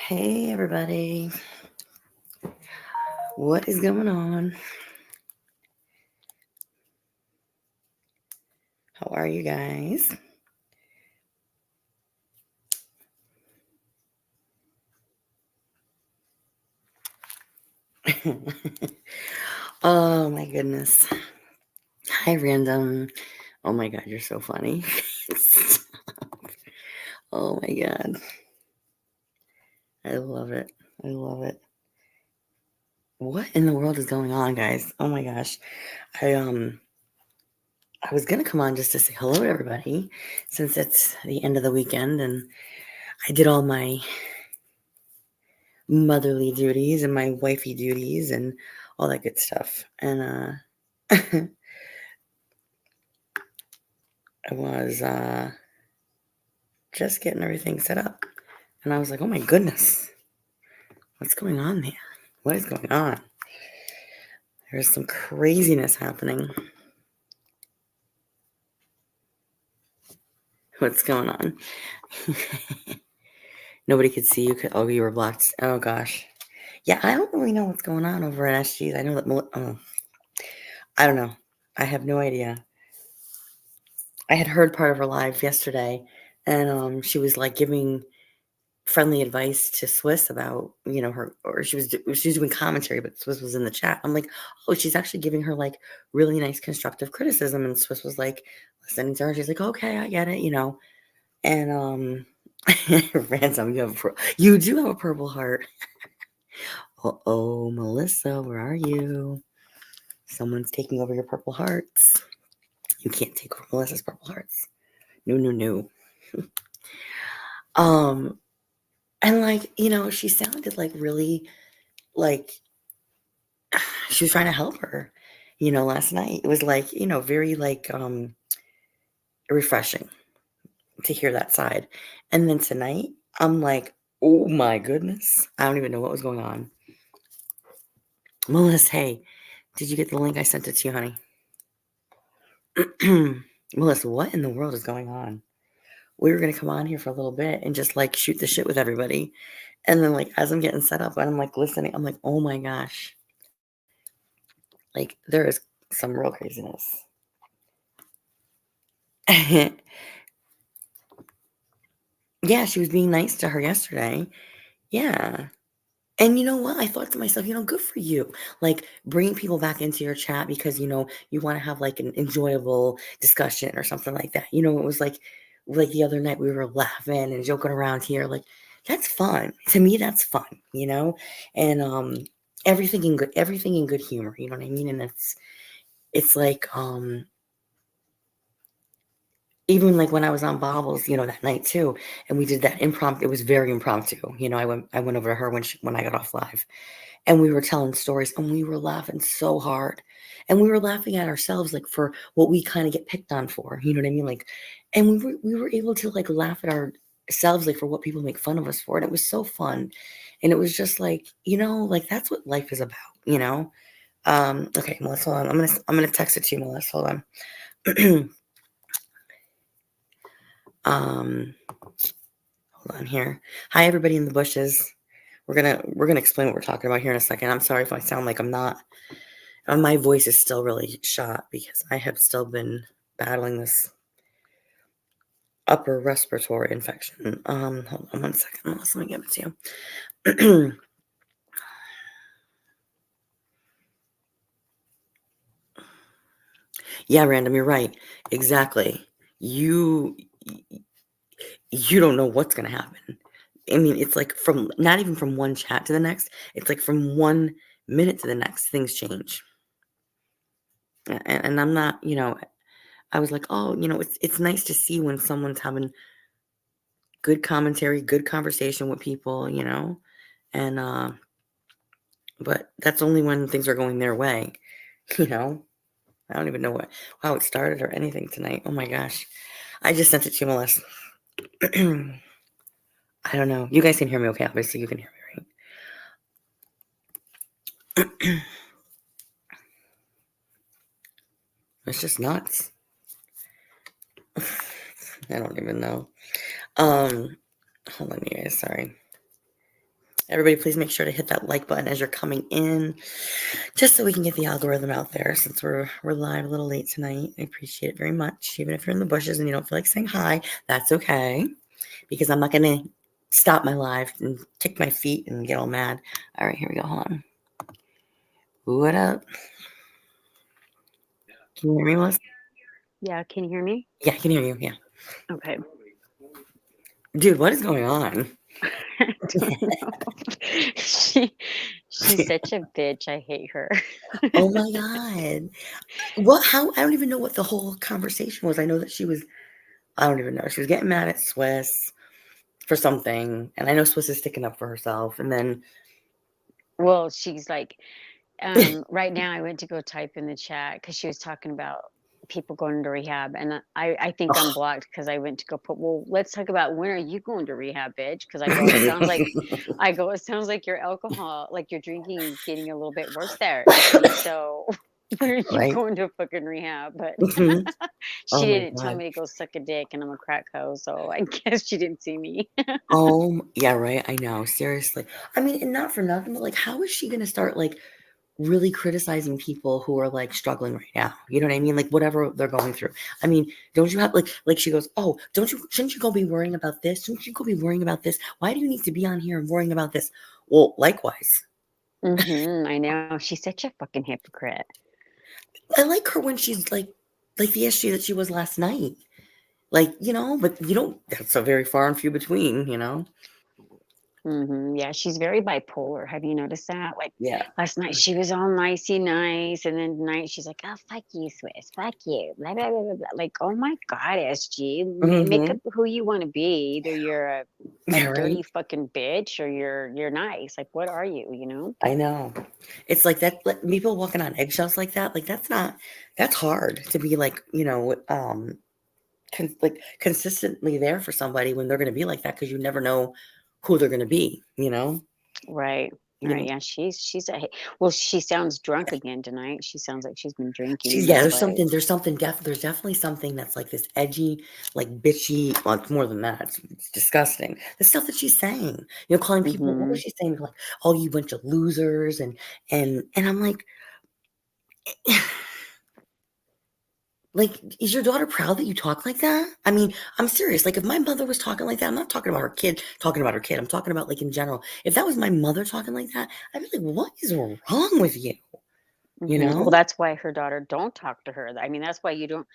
Hey everybody, what is going on? How are you guys? Oh my goodness. Hi random. Oh my god, you're so funny. Oh my god. I love it. I love it. What in the world is going on, guys? Oh my gosh. I I was gonna come on just to say hello to everybody since it's the end of the weekend and I did all my motherly duties and my wifey duties and all that good stuff. And I was just getting everything set up. And I was like, oh my goodness, what's going on there? What is going on? There's some craziness happening. What's going on? Nobody could see you. Oh, you were blocked. Oh gosh. Yeah, I don't really know what's going on over at SG's. I know that. I don't know. I have no idea. I had heard part of her live yesterday, and she was like giving friendly advice to Swiss about, her, or she was doing commentary, but Swiss was in the chat. I'm like, oh, she's actually giving her like really nice constructive criticism, and Swiss was like listening to her. She's like, okay, I get it. And ransom, you do have a purple heart. Oh, Melissa, where are you? Someone's taking over your purple hearts. You can't take over Melissa's purple hearts. No. And like, she sounded like really like she was trying to help her, last night. It was like, very like refreshing to hear that side. And then tonight, I'm like, oh my goodness. I don't even know what was going on. Melissa, hey, did you get the link? I sent it to you, honey. Melissa, what in the world is going on? We were gonna come on here for a little bit and just like shoot the shit with everybody. And then like as I'm getting set up and I'm like listening, I'm like, oh my gosh. Like there is some real craziness. Yeah, she was being nice to her yesterday. Yeah. And you know what? I thought to myself, good for you. Like bringing people back into your chat because, you want to have like an enjoyable discussion or something like that. It was like the other night we were laughing and joking around here. Like that's fun. To me, that's fun. And everything in good humor, you know what I mean? And it's like even like when I was on Bobbles, that night too, and we did that impromptu. It was very impromptu. I went over to her when I got off live, and we were telling stories, and we were laughing so hard, and we were laughing at ourselves like for what we kind of get picked on for. You know what I mean? Like, and we were able to like laugh at ourselves like for what people make fun of us for, and it was so fun, and it was just like like that's what life is about. Okay, Melissa, hold on. I'm gonna text it to you, Melissa. Hold on. Hold on here. Hi, everybody in the bushes. We're gonna explain what we're talking about here in a second. I'm sorry if I sound like I'm not. My voice is still really shot because I have still been battling this upper respiratory infection. Hold on 1 second. Let me give it to you. Yeah, random. You're right. Exactly. You don't know what's gonna happen. I mean, it's like from not even from one chat to the next. It's like from 1 minute to the next, things change. And I'm not, I was like, oh, it's nice to see when someone's having good commentary, good conversation with people, and but that's only when things are going their way, you know. I don't even know how it started or anything tonight. Oh my gosh, I just sent it to you, Melissa. I don't know. You guys can hear me, okay? Obviously, you can hear me, right? It's just nuts. I don't even know. Hold on, you guys. Sorry. Everybody, please make sure to hit that like button as you're coming in, just so we can get the algorithm out there. Since we're live a little late tonight, I appreciate it very much. Even if you're in the bushes and you don't feel like saying hi, that's okay, because I'm not gonna stop my live and kick my feet and get all mad. All right, here we go. Hold on. What up? Can you hear me, Melissa? Yeah, can you hear me? Yeah, I can hear you. Yeah, Okay. dude, what is going on? I don't know. She she's such a bitch. I hate her. Oh my god. What? How? I don't even know what the whole conversation was. I know that she was. I don't even know. She was getting mad at Swiss for something, and I know Swiss is sticking up for herself. And then, Well, she's like, right now I went to go type in the chat because she was talking about people going to rehab, and I think I'm oh, blocked because I went to go put. Well, let's talk about when are you going to rehab, bitch? Because I go, it sounds like, it sounds like your alcohol, like your drinking is getting a little bit worse there, Nikki. So when are you right? going to fucking rehab? But Mhm. Oh she my didn't tell god. me to go suck a dick, and I'm a crack hoe, so I guess she didn't see me. Yeah, right. I know. Seriously. I mean, and not for nothing, but like, how is she gonna start like really criticizing people who are like struggling right now? You know what I mean? Like whatever they're going through. I mean, don't you have like she goes, oh, don't you shouldn't you go be worrying about this? Shouldn't you go be worrying about this? Why do you need to be on here and worrying about this? Well, likewise. I know. She's such a fucking hypocrite. I like her when she's like the issue that she was last night. Like, but you don't that's a very far and few between. Yeah, she's very bipolar. Have you noticed that? Like Yeah. last night, she was all nicey nice, and then tonight she's like, "Oh, fuck you, Swiss. Fuck you." Blah, blah, blah, blah, blah. Like, oh my god, SG, make Mm-hmm. up who you want to be. Either you're a Yeah, right. dirty fucking bitch, or you're nice. Like, what are you? You know? I know. It's like that like, people walking on eggshells like that, like that's hard to be like, like consistently there for somebody when they're gonna be like that because you never know who they're gonna be. Right. You Right. know? Yeah. Well, she sounds drunk again tonight. She sounds like she's been drinking, Yeah, but there's definitely something that's like this edgy, like bitchy, well, it's more than that. It's disgusting. The stuff that she's saying, calling people, what was hmm she saying? Like, oh, you bunch of losers, and I'm like, is your daughter proud that you talk like that? I mean, I'm serious. Like, if my mother was talking like that, I'm not talking about her kid talking about her kid. I'm talking about like in general. If that was my mother talking like that, I'd be like, what is wrong with you? You Well, know? that's why her daughter don't talk to her. I mean, that's why you don't.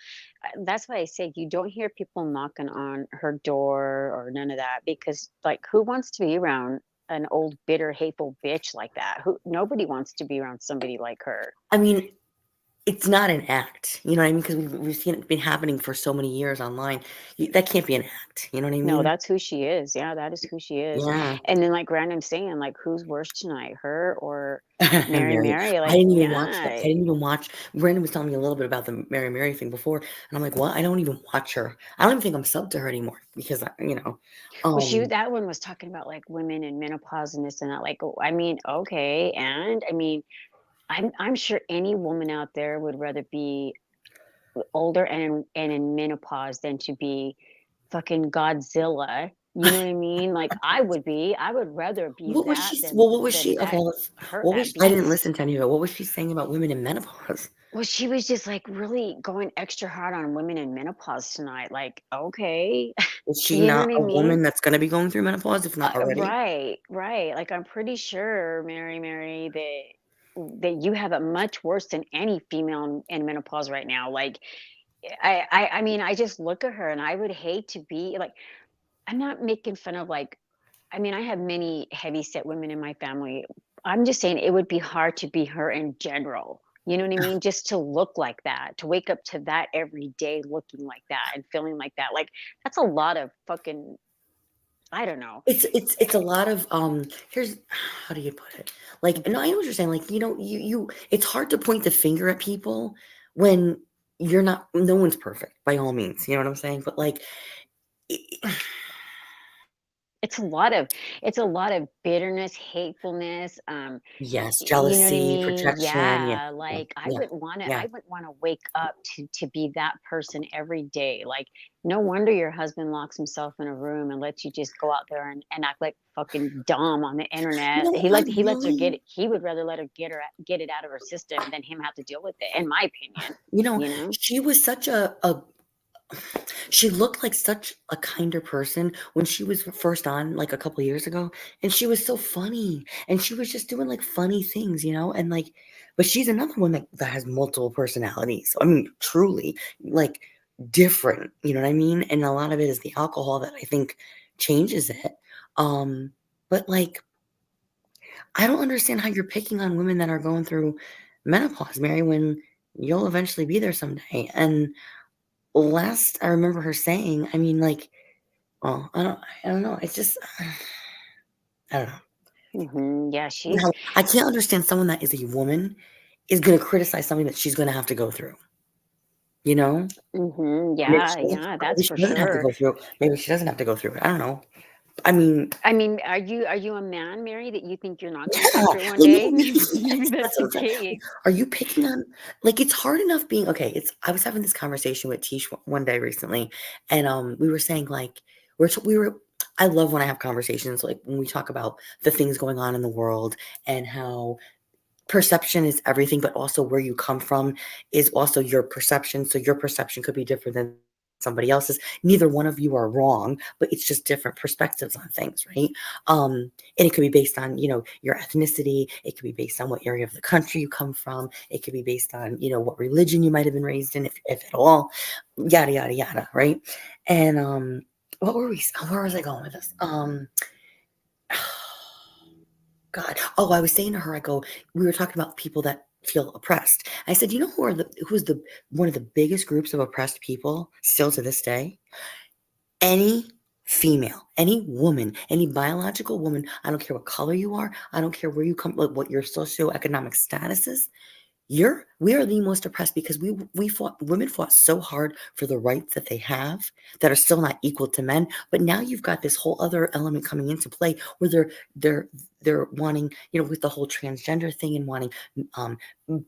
That's why I say you don't hear people knocking on her door or none of that because, like, who wants to be around an old, bitter, hateful bitch like that? Who nobody wants to be around somebody like her. I mean, it's not an act. You know what I mean? Because we've seen it been happening for so many years online. That can't be an act. You know what I No, mean? that's who she is. Yeah, that is who she is. Yeah. And then, like random saying, like, who's worse tonight, her or Mary? Mary. Mary? I Like, didn't even watch that. I yeah. didn't even watch. Brandon was telling me a little bit about the Mary thing before, and I'm like, what? I don't even watch her. I don't even think I'm subbed to her anymore because Well, um, that one was talking about like women and menopause and this and that. Like, oh, I mean, okay, and I mean, I'm sure any woman out there would rather be older and in menopause than to be fucking Godzilla. You know what I mean? Like I would be. I would rather be what was that she? Well, what was than she? Okay, that let's. her What that was? I didn't beast. listen to any of it. What was she saying about women in menopause? Well, she was just like really going extra hard on women in menopause tonight. Like, okay, Is she you know not what I a mean? woman that's going to be going through menopause, if not already? Right, right. Like I'm pretty sure, Mary, that you have it much worse than any female in menopause right now. Like I mean, I just look at her and I would hate to be like I'm not making fun of like I mean, I have many heavy set women in my family. I'm just saying it would be hard to be her in general. You know what I mean? Just to look like that, to wake up to that every day looking like that and feeling like that. Like that's a lot of fucking I don't know. It's a lot of here's how do you put it? Like, no, I know what you're saying. Like, you it's hard to point the finger at people when you're not no one's perfect by all means. You know what I'm saying? But like it's a lot of it's a lot of bitterness, hatefulness, Yes, you know what I jealousy, mean? projection, yeah, Yeah, yeah, like yeah, I yeah. wouldn't wanna wake up to be that person every day. Like, no wonder your husband locks himself in a room and lets you just go out there and act like fucking dumb on the You internet. know, I He lets her get really it. He would rather let her get it out of her system than him have to deal with it, in my opinion, you know, you know? she was such a she looked like such a kinder person when she was first on, like, a couple years ago, and she was so funny, and she was just doing, like, funny things, and, like but she's another one that has multiple personalities. I mean, truly, like, different, you know what I mean? And a lot of it is the alcohol that I think changes it. Um, but, like, I don't understand how you're picking on women that are going through menopause, Mary, when you'll eventually be there someday, and last I remember her saying, I mean, like, well, I don't know. It's just I don't know. Mhm, yeah, Now, I can't understand someone that is a woman is gonna criticize something that she's gonna have to go through, you know? mhm, Or maybe yeah, she doesn't yeah, or that's maybe she for doesn't have to sure. go through it. Maybe she doesn't have to go through it. I don't know. I mean, I mean, are you a man, Mary, that you think you're not gonna yeah, go well, through it one you day? know, maybe Maybe that's that's what the I'm saying. Like, case. are you picking on like, it's hard enough being okay, it's I was having this conversation with Tish one day recently, and, we were saying, like, we were I love when I have conversations, like, when we talk about the things going on in the world and how perception is everything, but also where you come from is also your perception. So your perception could be different than somebody else's. Neither one of you are wrong, but it's just different perspectives on things, right? And it could be based on, your ethnicity. It could be based on what area of the country you come from. It could be based on, what religion you might have been raised in, if at all, yada, yada, yada, right? And where was I going with this? God. Oh, I was saying to her, I go, we were talking about people that feel oppressed. I said, you know who's the one of the biggest groups of oppressed people still to this day? Any female, any woman, any biological woman, I don't care what color you are, I don't care where you come, like what your socioeconomic status is, we are the most oppressed because women fought so hard for the rights that they have that are still not equal to men. But now you've got this whole other element coming into play where they're wanting, with the whole transgender thing and wanting um,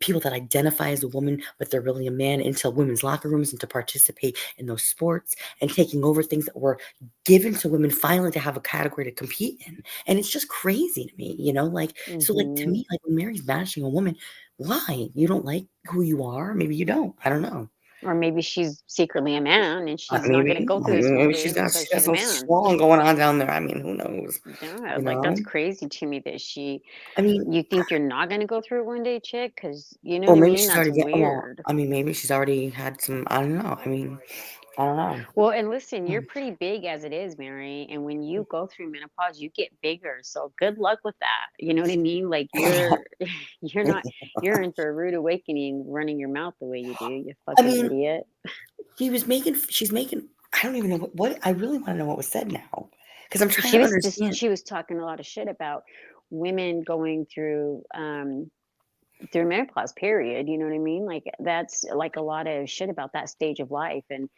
people that identify as a woman, but they're really a man into women's locker rooms and to participate in those sports and taking over things that were given to women finally to have a category to compete in. And it's just crazy to me, like so like to Mhm. me, like when Mary's bashing a woman, why? You don't like who you are? Maybe you don't. I don't know. Or maybe she's secretly a man and she's not gonna Maybe. go through this one Maybe day she's because got she's a some man. strong going on down there. I mean, who knows? Yeah, You like, that's know? crazy to me that I mean, you think you're not gonna go through it one day, chick, because you know or what I maybe mean? she's That's already getting well, weird. I mean, maybe she's already had some I don't know. I mean, I don't know. Well, and listen, you're Hmm. pretty big as it is, Mary, and when you go through menopause, you get bigger, so good luck with that, you know what I mean? Like, you're not you're in for a rude awakening running your mouth the way you do, you I fucking mean, idiot. she's making I don't even know what I really wanna know what was said now, because 'cause I'm trying to understand. She was talking a lot of shit about women going through menopause period, you know what I mean? Like, that's, like, a lot of shit about that stage of life, and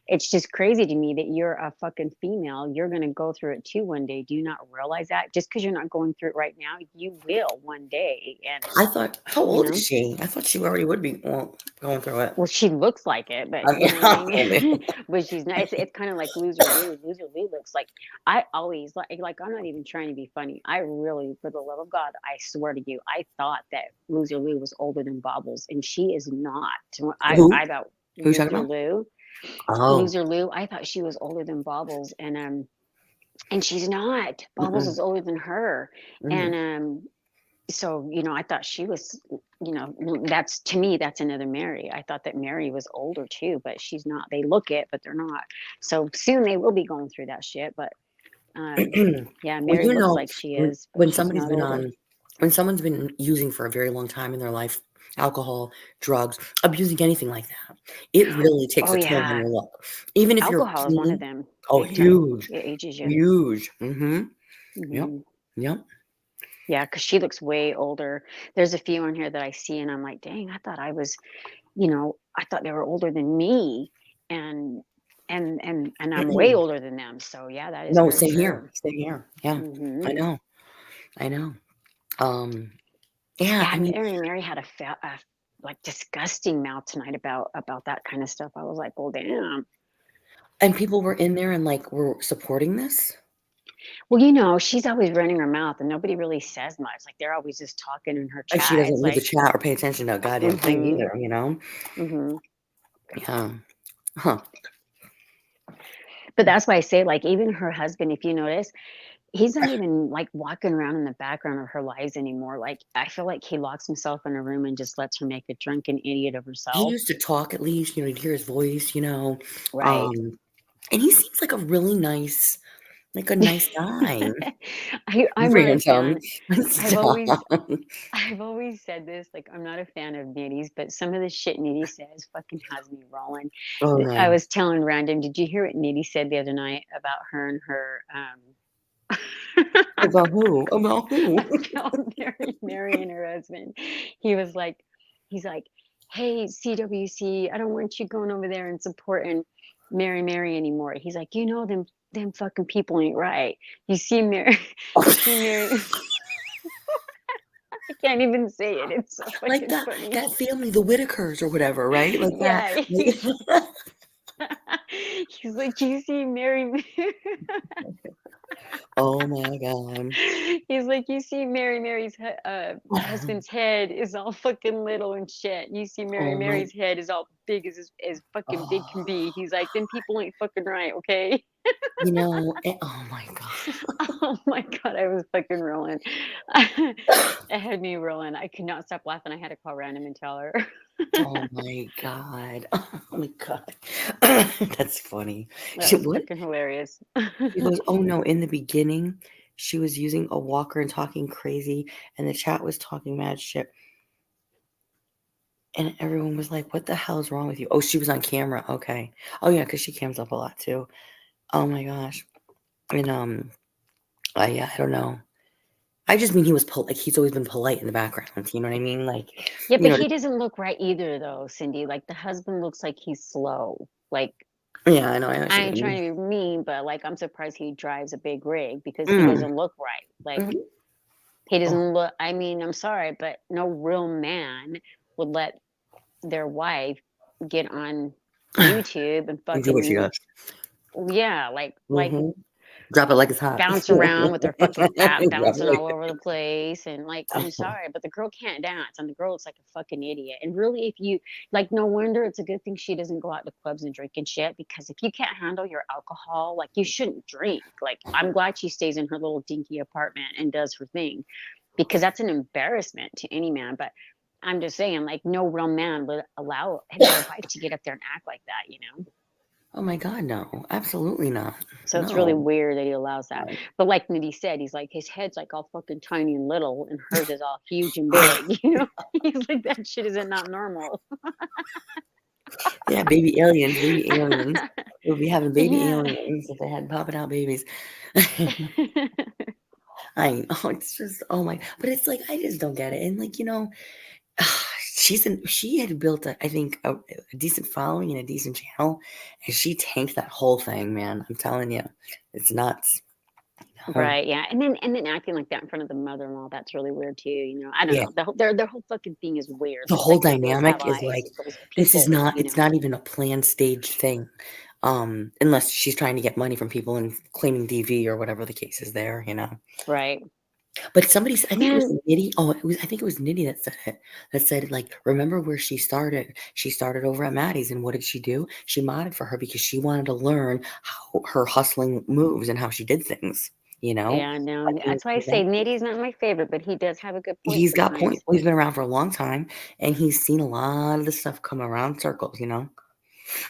it's just crazy to me that you're a fucking female, you're gonna go through it too one day. Do you not realize that? Just because 'cause you're not going through it right now, you will one day, and, I thought how you old is know? she? I thought she already would be, well, going through it. Well, she looks like it, but I you mean, know what I maybe. mean? But she's not. It's kind of like Loser Lou. Loser Lou looks like I always like. I'm not even trying to be funny. I really, for the love of God, I swear to you, I thought that Loser Lou was older than Bobbles, and she is not. Who? I thought Who you talking Loser about? Lou, Oh. Loser Lou. I thought she was older than Bobbles, and she's not. Bobbles Mm-mm. is older than her, Mm. and so, I thought she was, that's to me, that's another Mary. I thought that Mary was older too, but she's not. They look it, but they're not. So soon they will be going through that shit. But yeah, Well, Mary looks like she when is, but she's somebody's not been older. on when someone's been using for a very long time in their life, alcohol, drugs, abusing anything like that, it really takes Oh a toll on yeah, your look. Even if you're alcohol is one of clean. them, Oh, big time. huge, It ages you. huge. Mhm. Yep. Hmm. Yep. Yeah, because she looks way older. There's a few on here that I see, and I'm like, dang, I thought I was, I thought they were older than me, and and I'm way older than them. So yeah, that is No, very same here, true. same here. Yeah, Hmm. I know, I know. Um, yeah, Yeah, I mean, Mary had a like disgusting mouth tonight about that kind of stuff. I was like, well, damn. and people were in there and, like, were supporting this? Well, she's always running her mouth and nobody really says much. Like they're always just talking in her And she chat. doesn't It's read the like, chat or pay attention to a goddamn thing mm-hmm, either, you know? mm-hmm. Yeah. Huh. But that's why I say, like, even her husband, if you notice, he's not even like walking around in the background of her lives anymore. Like, I feel like he locks himself in a room and just lets her make a drunken idiot of He herself. used to talk at least, you know, you'd hear his voice, Right. and he seems like a really nice like, a nice guy. I'm not a Bring tell me. fan. I've Stop. always I've always said this, like, I'm not a fan of Nitty's, but some of the shit Nitty says fucking has me rolling. Oh, I man. was telling Random, did you hear what Nitty said the other night about her and her About who? About who? about Mary and her husband? He was like, he's like, hey, CWC, I don't want you going over there and supporting Mary anymore. He's like, them fucking people ain't right. You see Mary, you see Mary. I can't even say it. It's so Like fucking funny. that family, the Whitakers or whatever, right? Like that. Yeah, he's like, you see Mary. Oh my god. He's like, you see Mary's husband's head is all fucking little and shit. You see Oh my Mary's head is all big as fucking big can oh, be. He's like, them people ain't fucking right, okay? oh my god. Oh my god, I was fucking rolling. It had me rolling. I could not stop laughing. I had to call Random and tell her. Oh my god. Oh my god. That's funny. That She was what? fucking hilarious. She goes, "Oh, no, in the beginning, she was using a walker and talking crazy, and the chat was talking mad shit, and everyone was like, 'What the hell is wrong with you?'" Oh, she was on camera, okay. Oh, yeah, because she cams up a lot too. Oh my gosh. And, yeah, I don't know. I just mean he was like, he's always been polite in the background, you know what I mean? Like, Yeah, you but know he doesn't look right either, though, Cindy. Like the husband looks like he's slow. Like yeah, I know what I you ain't mean. trying to be mean, but like I'm surprised he drives a big rig because he Mm, doesn't look right. Like mhm. he Oh, doesn't look. I mean, I'm sorry, but no real man would let their wife get on YouTube and and do what she fucking does. yeah, like Mhm. Drop it like it's hot. bounce around with her fucking app Drop it bouncing all like over the place. And like, I'm sorry, but the girl can't dance and the girl looks like a fucking idiot. And really, if you like, no wonder it's a good thing she doesn't go out to clubs and drink and shit, because if you can't handle your alcohol, like you shouldn't drink. Like, I'm glad she stays in her little dinky apartment and does her thing, because that's an embarrassment to any man. But I'm just saying, like, no real man would allow their wife to get up there and act like that. Oh my god, no. Absolutely not. So it's really No. weird that he allows that. But like Nitty said, he's like, his head's like all fucking tiny and little, and hers is all huge and big. He's like, that shit isn't not normal. Yeah, baby aliens, baby aliens. We'll be having baby Yeah. aliens if they had popping out babies. I know, it's just oh my but it's like, I just don't get it, and, like, she had built I think, a decent following and a decent channel, and she tanked that whole thing, man, I'm telling you. It's nuts, you know? Right. Yeah. And then acting like that in front of the mother-in-law, that's really weird too. I don't Yeah. know. Their whole fucking thing is weird. The It's whole like the hills have dynamic is like, eyes. Those this is people. not it's not even a planned stage thing, unless she's trying to get money from people and claiming DV or whatever the case is there, you know? Right. But I think it was Man, Nitty I think it was Nitty that said, like, "Remember where she started? She started over at Maddie's, and what did she do? She modded for her because she wanted to learn how her hustling moves and how she did things," you know? yeah, no. Like, it That's why I was say Nitty's not my favorite, but he does have a good point he's got sometimes. points. Well, he's been around for a long time, and he's seen a lot of the stuff come around circles, you know?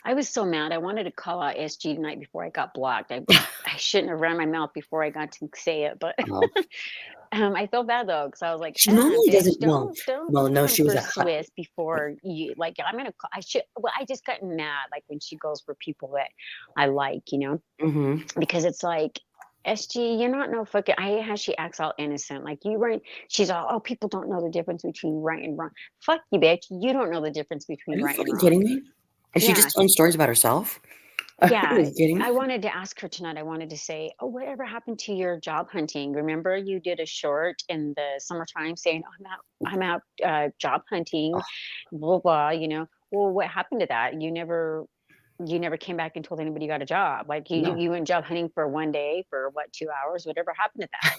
I was so mad. I wanted to call out SG tonight before I got blocked. I shouldn't have ran my mouth before I got to say it, but Oh, I felt bad though because I was like, she normally bitch, doesn't don't no, come she was for a hot Swiss before you like. I'm gonna. I should. Well, I just got mad like when she goes for people that I like, mhm. because it's like. SG, you're not no fucking. I hate how she acts all innocent. Like you right. She's all, oh, people don't know the difference between right and wrong. Fuck you, bitch. You don't know the difference Are between you right and fucking wrong. kidding me? Is she Yeah, just telling stories about herself? Are Yeah, you kidding I me? wanted to ask her tonight. I wanted to say, "Oh, whatever happened to your job hunting? Remember you did a short in the summertime saying, I'm out job hunting, blah blah, you know. Well, what happened to that? You never came back and told anybody you got a job. Like you No. you went job hunting for one day for what, 2 hours? Whatever happened to that?"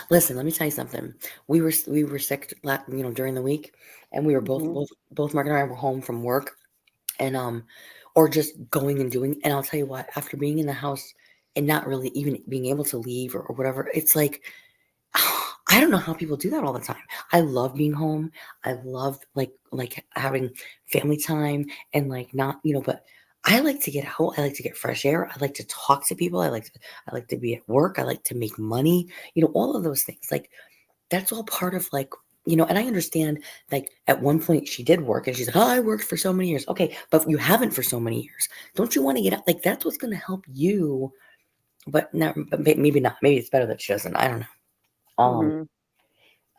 Listen, let me tell you something. We were sick, during the week, and we were both Hmm. both both Mark and I were home from work, and or just going and doing. And I'll tell you what, after being in the house and not really even being able to leave or whatever, it's like I don't know how people do that all the time. I love being home. I love like having family time and like not, but I like to get out. I like to get fresh air. I like to talk to people. I like to be at work. I like to make money. All of those things. Like that's all part of like, and I understand like at one point she did work and she's like, "Oh, I worked for so many years." Okay, but you haven't for so many years. Don't you want to get out? Like that's what's going to help you, but not, but maybe not. Maybe it's better that she doesn't. I don't know. Um, Hmm.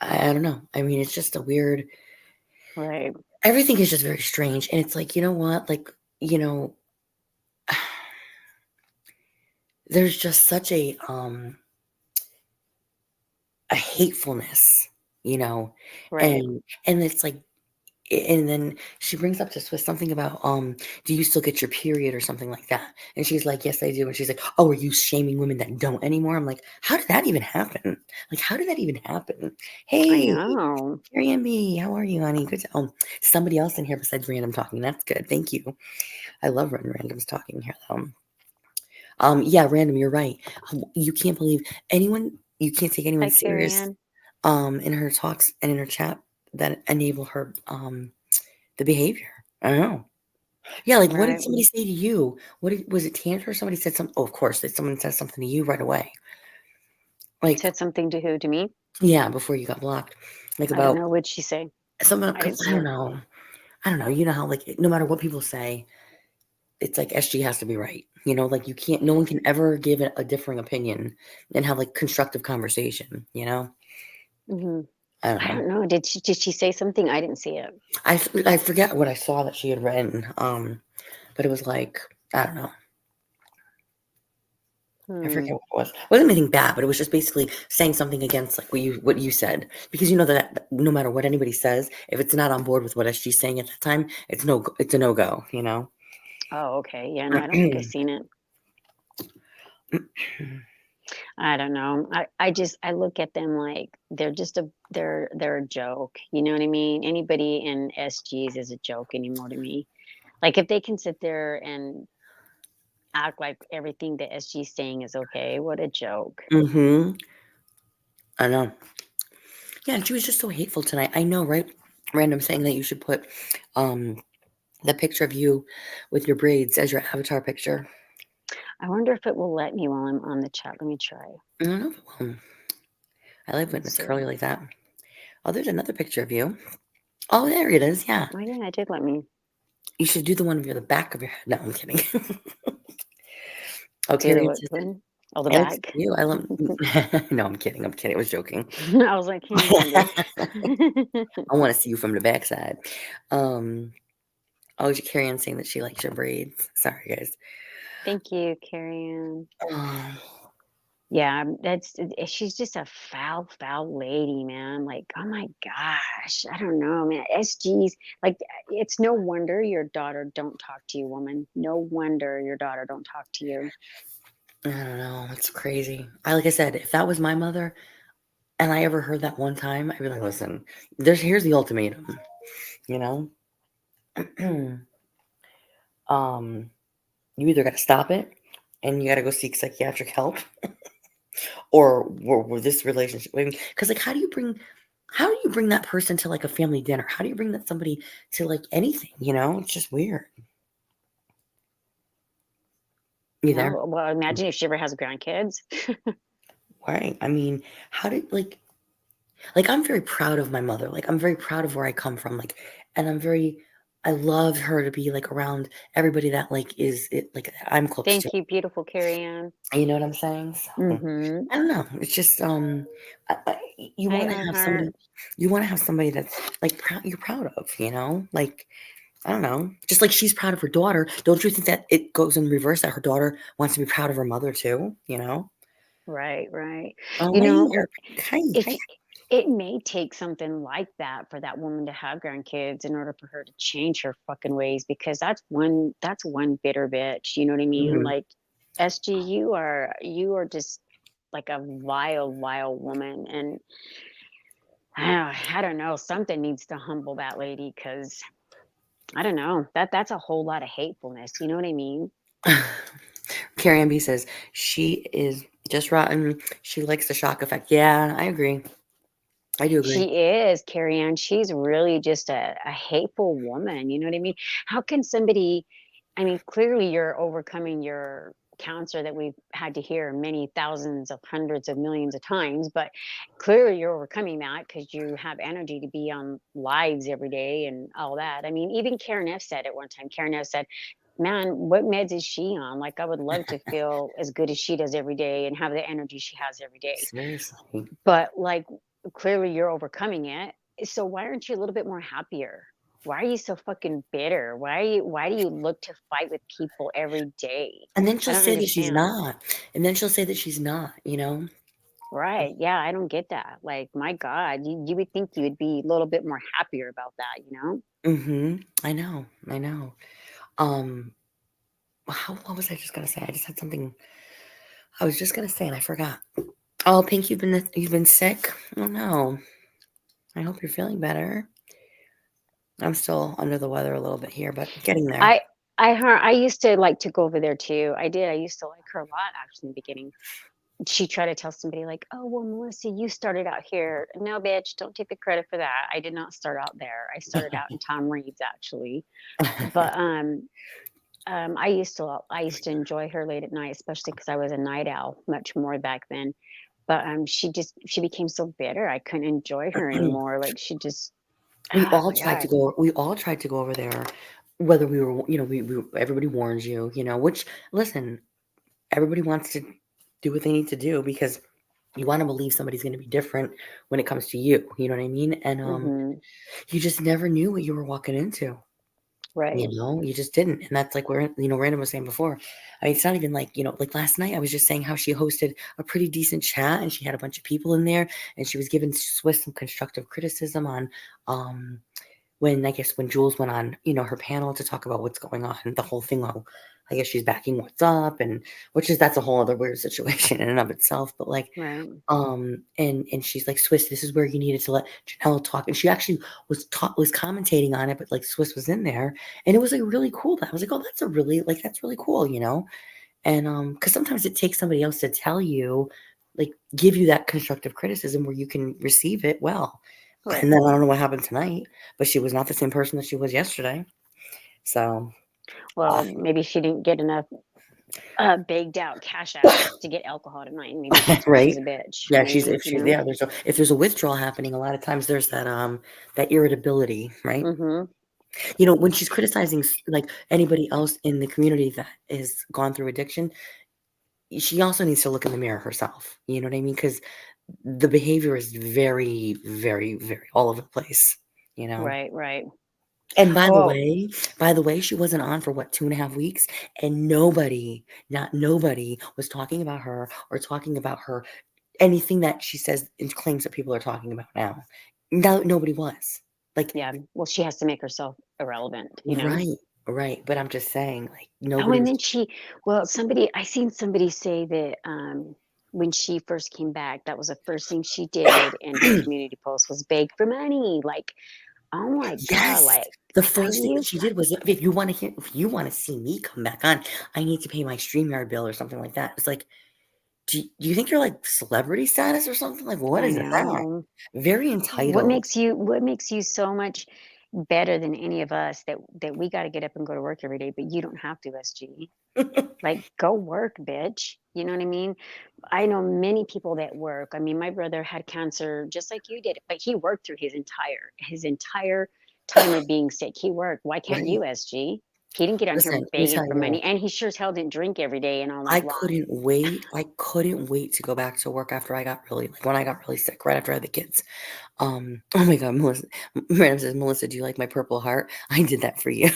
I don't know. I mean, it's just a weird. Right. Everything is just very strange, and it's like, you know what? Like, you know, there's just such a hatefulness, you know, Right. and it's like, and then she brings up to Swiss something about, do you still get your period or something like that? And she's like, yes, I do. And she's like, oh, are you shaming women that don't anymore? I'm like, how did that even happen? Like, how did that even happen? I Hey, know. Carrie and me, how are you, honey? Good. Somebody else in here besides random talking. That's good. Thank you. I love when randoms talking here, though. Yeah, random. You're right. You can't believe anyone. You can't take anyone Hi, Carrie serious. Ann. In her talks and in her chat that enable her the behavior. I don't know. Yeah, like what did Right. somebody say to you? Was it Tantra? Somebody said something. Oh, of course, that someone said something to you right away. Like, Said something to who? To me? yeah, before you got blocked. Like I don't about know. What'd she say? someone, I didn't because I see don't it. know. I don't know. You know how like no matter what people say, it's like SG has to be right. Like you can't. No one can ever give a differing opinion and have like constructive conversation. Hmm. I don't I know. don't know. Did she say something? I didn't see it. I forget what I saw that she had written. But it was like I don't know. I Hmm. forget what it was. It wasn't anything bad, but it was just basically saying something against like what you said. Because you know that no matter what anybody says, if it's not on board with what SG's saying at that time, it's a no go. Oh, okay. Yeah, no, I don't think I've seen it. I don't know. I look at them like they're a joke. You know what I mean? Anybody in SGs is a joke anymore to me. Like if they can sit there and act like everything the SG's saying is okay, what a joke. Mm-hmm. I know. Yeah, and she was just so hateful tonight. I know, right? Random saying that you should put um the picture of you with your braids as your avatar picture. I wonder if it will let me while I'm on the chat. Let me try. I don't know if it will. I like when Let's it's see. curly like that. Oh, there's another picture of you. Oh, there it is. Yeah. Oh yeah, it did let me. You should do the one of the back of your head. No, I'm kidding. Oh, Do the Carrie what insisted. one? Oh, the And it's back. you. I love. No, I'm kidding. I'm kidding. I was joking. I was like, can't handle. I want to see you from the backside. Um. Oh, Carrie Ann saying that she likes your braids. Sorry, guys. Thank you, Carrie Ann. Oh, Yeah, she's just a foul, foul lady, man. Like, oh my gosh, I don't know, man. SG's like, it's no wonder your daughter don't talk to you, woman. No wonder your daughter don't talk to you. I don't know. It's crazy. Like I said, if that was my mother and I ever heard that one time, I'd be like, listen, here's the ultimatum. You know, um, you either got to stop it and you got to go seek psychiatric help, or this relationship. I mean, because like, how do you bring that person to like a family dinner? How do you bring that somebody to like anything? It's just weird. You there? No, well, imagine if she ever has grandkids. Right. I mean, how did like I'm very proud of my mother. Like I'm very proud of where I come from. Like, and I love her to be like around everybody that like is it like I'm close to. Thank you, beautiful Carrie Ann. You know what I'm saying? So Mm-hmm. I don't know. It's just you Hi, want to have somebody, Earnhardt. you want to have somebody that's like you're proud of. Like I don't know. Just like she's proud of her daughter, don't you think that it goes in reverse that her daughter wants to be proud of her mother too, you know? Right, right. Oh, You hey, know, er, hi, if hi. it may take something like that for that woman to have grandkids in order for her to change her fucking ways, because that's one bitter bitch, you know what I mean? Mhm. Like, SG, you are just like a vile, vile woman, and I don't know, something needs to humble that lady, because I don't know, that's a whole lot of hatefulness, you know what I mean? Carrie MB says, "She is just rotten. She likes the shock effect." Yeah, I agree. I do agree. She is, Carrie Ann. She's really just a hateful woman. You know what I mean? How can somebody, I mean, clearly you're overcoming your cancer that we've had to hear many thousands of hundreds of millions of times, but clearly you're overcoming that because you have energy to be on lives every day and all that. I mean, even Karen F said at one time, Karen F said, man, what meds is she on? Like, I would love to feel as good as she does every day and have the energy she has every day. Seriously. But, like, clearly you're overcoming it. So why aren't you a little bit more happier? Why are you so fucking bitter? Why do you look to fight with people every day? And then I she'll don't say that she's understand. not. And then she'll say that she's not, you know? Right. Yeah, I don't get that. Like, my God, you would think you would be a little bit more happier about that, you know? Mhm. I know. I know. Um, how what was I just gonna say? I just had something I was just gonna say and I forgot. Oh, Pink, you've been sick? Oh no. I hope you're feeling better. I'm still under the weather a little bit here, but getting there. I I used to like to go over there too. I did. I used to like her a lot actually in the beginning. She tried to tell somebody like, "Oh, well, Melissa, you started out here." No, bitch, don't take the credit for that. I did not start out there. I started out in Tom Reed's actually. But I used to enjoy her late at night, especially because I was a night owl much more back then. But she became so bitter. I couldn't enjoy her anymore. Like she just oh my god. We all tried to go over there, whether we were, we everybody warns you, which listen, everybody wants to do what they need to do because you want to believe somebody's going to be different when it comes to you. You know what I mean? And Mhm. you just never knew what you were walking into. Right. You just didn't. And that's like where, Random was saying before. I mean, it's not even like, like last night I was just saying how she hosted a pretty decent chat and she had a bunch of people in there and she was giving Swiss some constructive criticism on um when I guess when Jules went on, her panel to talk about what's going on, the whole thing, well, I guess she's backing what's up and which is that's a whole other weird situation in and of itself. But like Right. and she's like, Swiss, this is where you needed to let Janelle talk. And she actually was commentating on it, but like Swiss was in there. And it was like really cool. I was like, oh, that's really cool. And because sometimes it takes somebody else to tell you, like give you that constructive criticism where you can receive it well. Right. And then I don't know what happened tonight, but she was not the same person that she was yesterday. So Well, maybe she didn't get enough baked out cash apps to get alcohol tonight. And maybe that's why she's right. a bitch. Yeah, she's Maybe, if she's there, if there's a withdrawal happening, a lot of times there's that irritability, right? Mhm. When she's criticizing like anybody else in the community that has gone through addiction, she also needs to look in the mirror herself. You know what I mean? Because the behavior is very, very, very all over the place. Right, right. And Oh, by the way, she wasn't on for what 2.5 weeks, and nobody, not nobody, was talking about her or talking about her anything that she says and claims that people are talking about now. No, nobody was like yeah. Well, she has to make herself irrelevant, you know? right, right. But I'm just saying, like Oh, nobody and was. then I seen somebody say that when she first came back, that was the first thing she did in her community post was beg for money. Like, oh my God, Yes. The are first thing you that she did was if you want to see me come back on, I need to pay my StreamYard bill or something like that. It's like, do you think you're like celebrity status or something? Like, what I is that? know. Very entitled. What makes you so much better than any of us that we got to get up and go to work every day, but you don't have to, SG. Like, go work, bitch. You know what I mean? I know many people that work. I mean, my brother had cancer just like you did, but he worked through his entire time of being sick. He worked. Why can't Right. you, SG? He didn't get on here Listen, let me begging tell for you, money, and he sure as hell didn't drink every day and all night long. I couldn't wait to go back to work after I got really like, when I got really sick, right after I had the kids. Oh my God, Melissa, Random says, "Melissa, do you like my purple heart? I did that for you."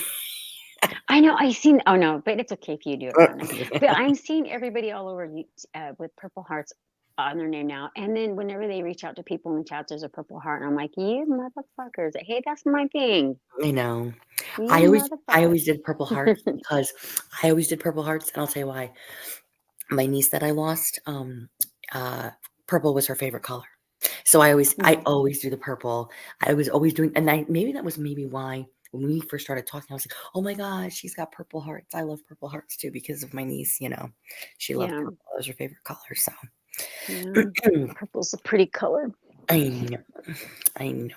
I know, I seen oh, no, but it's okay if you do it random. But I'm seeing everybody all over you with purple hearts on their name now, and then whenever they reach out to people in the chat, there's a purple heart, and I'm like, "You motherfuckers. Hey, that's my thing. I know. You I motherfuckers." always did purple hearts because I always did purple hearts, and I'll tell you why. My niece that I lost, uh, purple was her favorite color. So I Mm, always do the purple. I was always doing, and I maybe that was maybe why when we first started talking, I was like, "Oh my God, she's got purple hearts. I love purple hearts too because of my niece. She loved yeah, purple. It was her favorite color." So yeah. Purple's a pretty color. I know, I know.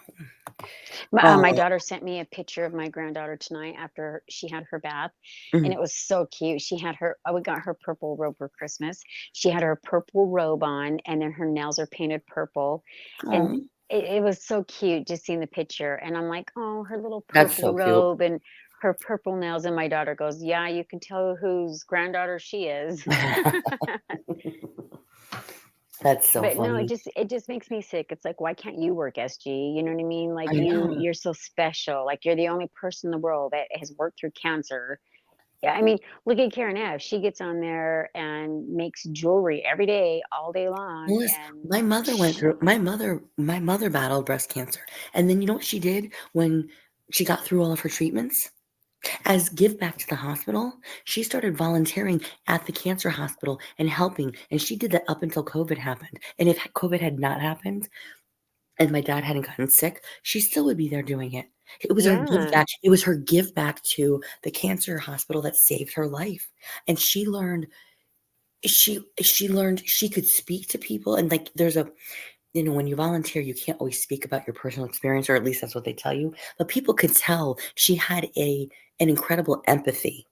My Oh, daughter sent me a picture of my granddaughter tonight after she had her bath, and mm, it was so cute. She had her we got her purple robe for Christmas. She had her purple robe on, and then her nails are painted purple, and oh, it was so cute just seeing the picture, and I'm like, "Oh, her little that's purple so cute. robe and her purple nails," and my daughter goes, "Yeah, you can tell whose granddaughter she is." That's so But no, funny. it just makes me sick. It's like, why can't you work, SG? You know what I mean? Like I know. you're so special. Like you're the only person in the world that has worked through cancer. Yeah, I mean, look at Karen F. She gets on there and makes jewelry every day, all day long, Well, listen, and my mother battled breast cancer, and then you know what she did when she got through all of her treatments? As give back to the hospital, she started volunteering at the cancer hospital and helping, and she did that up until COVID happened. And if COVID had not happened and my dad hadn't gotten sick, she still would be there doing it. It was her give yeah, back. It was her give back to the cancer hospital that saved her life. And she learned she could speak to people, and like there's a when you volunteer, you can't always speak about your personal experience, or at least that's what they tell you. But people could tell she had an incredible empathy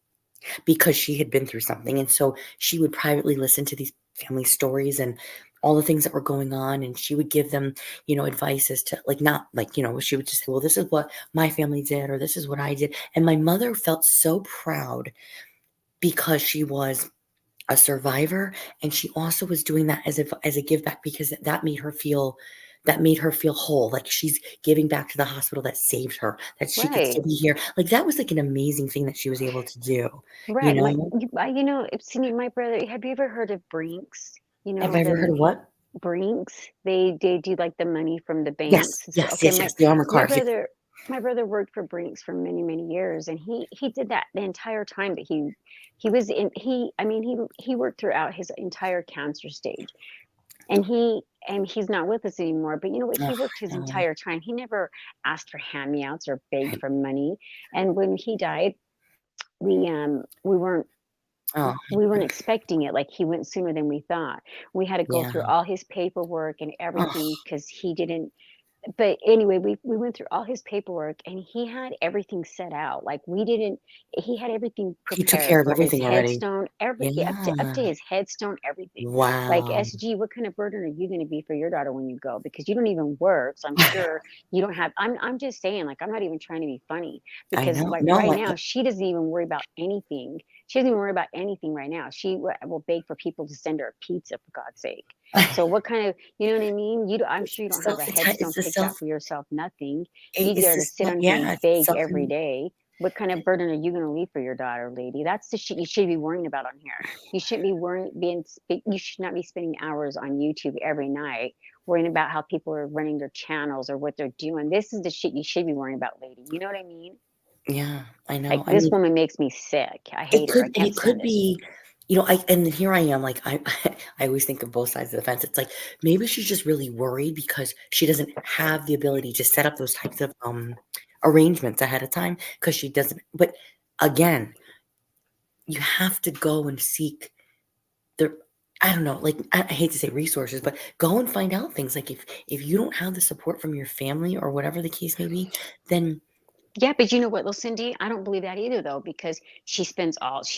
because she had been through something. And so she would privately listen to these family stories and all the things that were going on. And she would give them, advice as to like, not like, she would just say, well, this is what my family did, or this is what I did. And my mother felt so proud because she was a survivor, and she also was doing that as a give back because that made her feel whole, like she's giving back to the hospital that saved her, that she could right, still be here. Like that was like an amazing thing that she was able to do, you right. know? See, my brother. Have you ever heard of Brinks? You Have know I ever heard the of what? Brinks, they do, like, the money from the Yes, banks and stuff. yes, Okay, yes, yes, the armored my cars, yes. brother my brother worked for Brinks for many, many years, and he did that the entire time that he was in he I mean, he worked throughout his entire cancer stage, and he's not with us anymore, but you know what? Oh, He worked his no. entire time. He never asked for hand-me-outs or begged for money, and when he died, we weren't Oh, expecting it, like, he went sooner than we thought. We had to go yeah. through all his paperwork and everything Oh, because he didn't but anyway, we went through all his paperwork, and he had everything set out, like, we didn't he had everything he took care prepared of for his everything already. headstone, every yeah, up to Yeah. his headstone, everything. Like, Wow. "SG, what kind of burden are you gonna be for your daughter when you go? Because you don't even work, so I'm sure you don't have" I'm just saying, like, I'm not even trying to be funny I because, know. like, No, right I now, she doesn't even worry about anything. She doesn't even worry about anything right now. She will beg for people to send her a pizza, for God's sake. So what kind of you know what I mean? I'm it's sure you the don't have a headstone it's the picked out for yourself, nothing. You it's dare the to sit self on here yeah, and it's the beg self every day. What kind of burden are you gonna leave for your daughter, lady? That's the shit you should be worrying about on here. You shouldn't be worrying you should not be spending hours on YouTube every night worrying about how people are running their channels or what they're doing. This is the shit you should be worrying about, lady. You know what I mean? yeah, I Like know. I this mean, woman makes me sick. I hate her. I can't it could stand it. be, and here I am, like, I always think of both sides of the fence. It's like, maybe she's just really worried because she doesn't have the ability to set up those types of, arrangements ahead of time because she doesn't but, again, you have to go and seek the I don't know, like, I hate to say resources, but go and find out things, like, if you don't have the support from your family or whatever the case may be, then Yeah, but you know what, though, Cindy? I don't believe that either, though, because she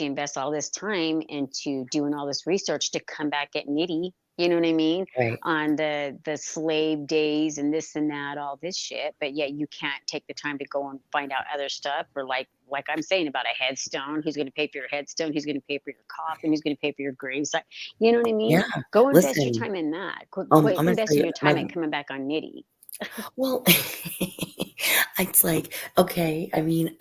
invests all this time into doing all this research to come back at nitty. You know what I mean? Right. On the slave days and this and that, all this shit, but yet you can't take the time to go and find out other stuff or like I'm saying about a headstone, who's gonna pay for your headstone, who's gonna pay for your coffin, who's gonna pay for your gravesite, you know what I mean? Yeah. Go invest your Listen, time in that. I'm Quit gonna tell investing you, your time at coming back on Nitty. well, it's like, okay, I mean,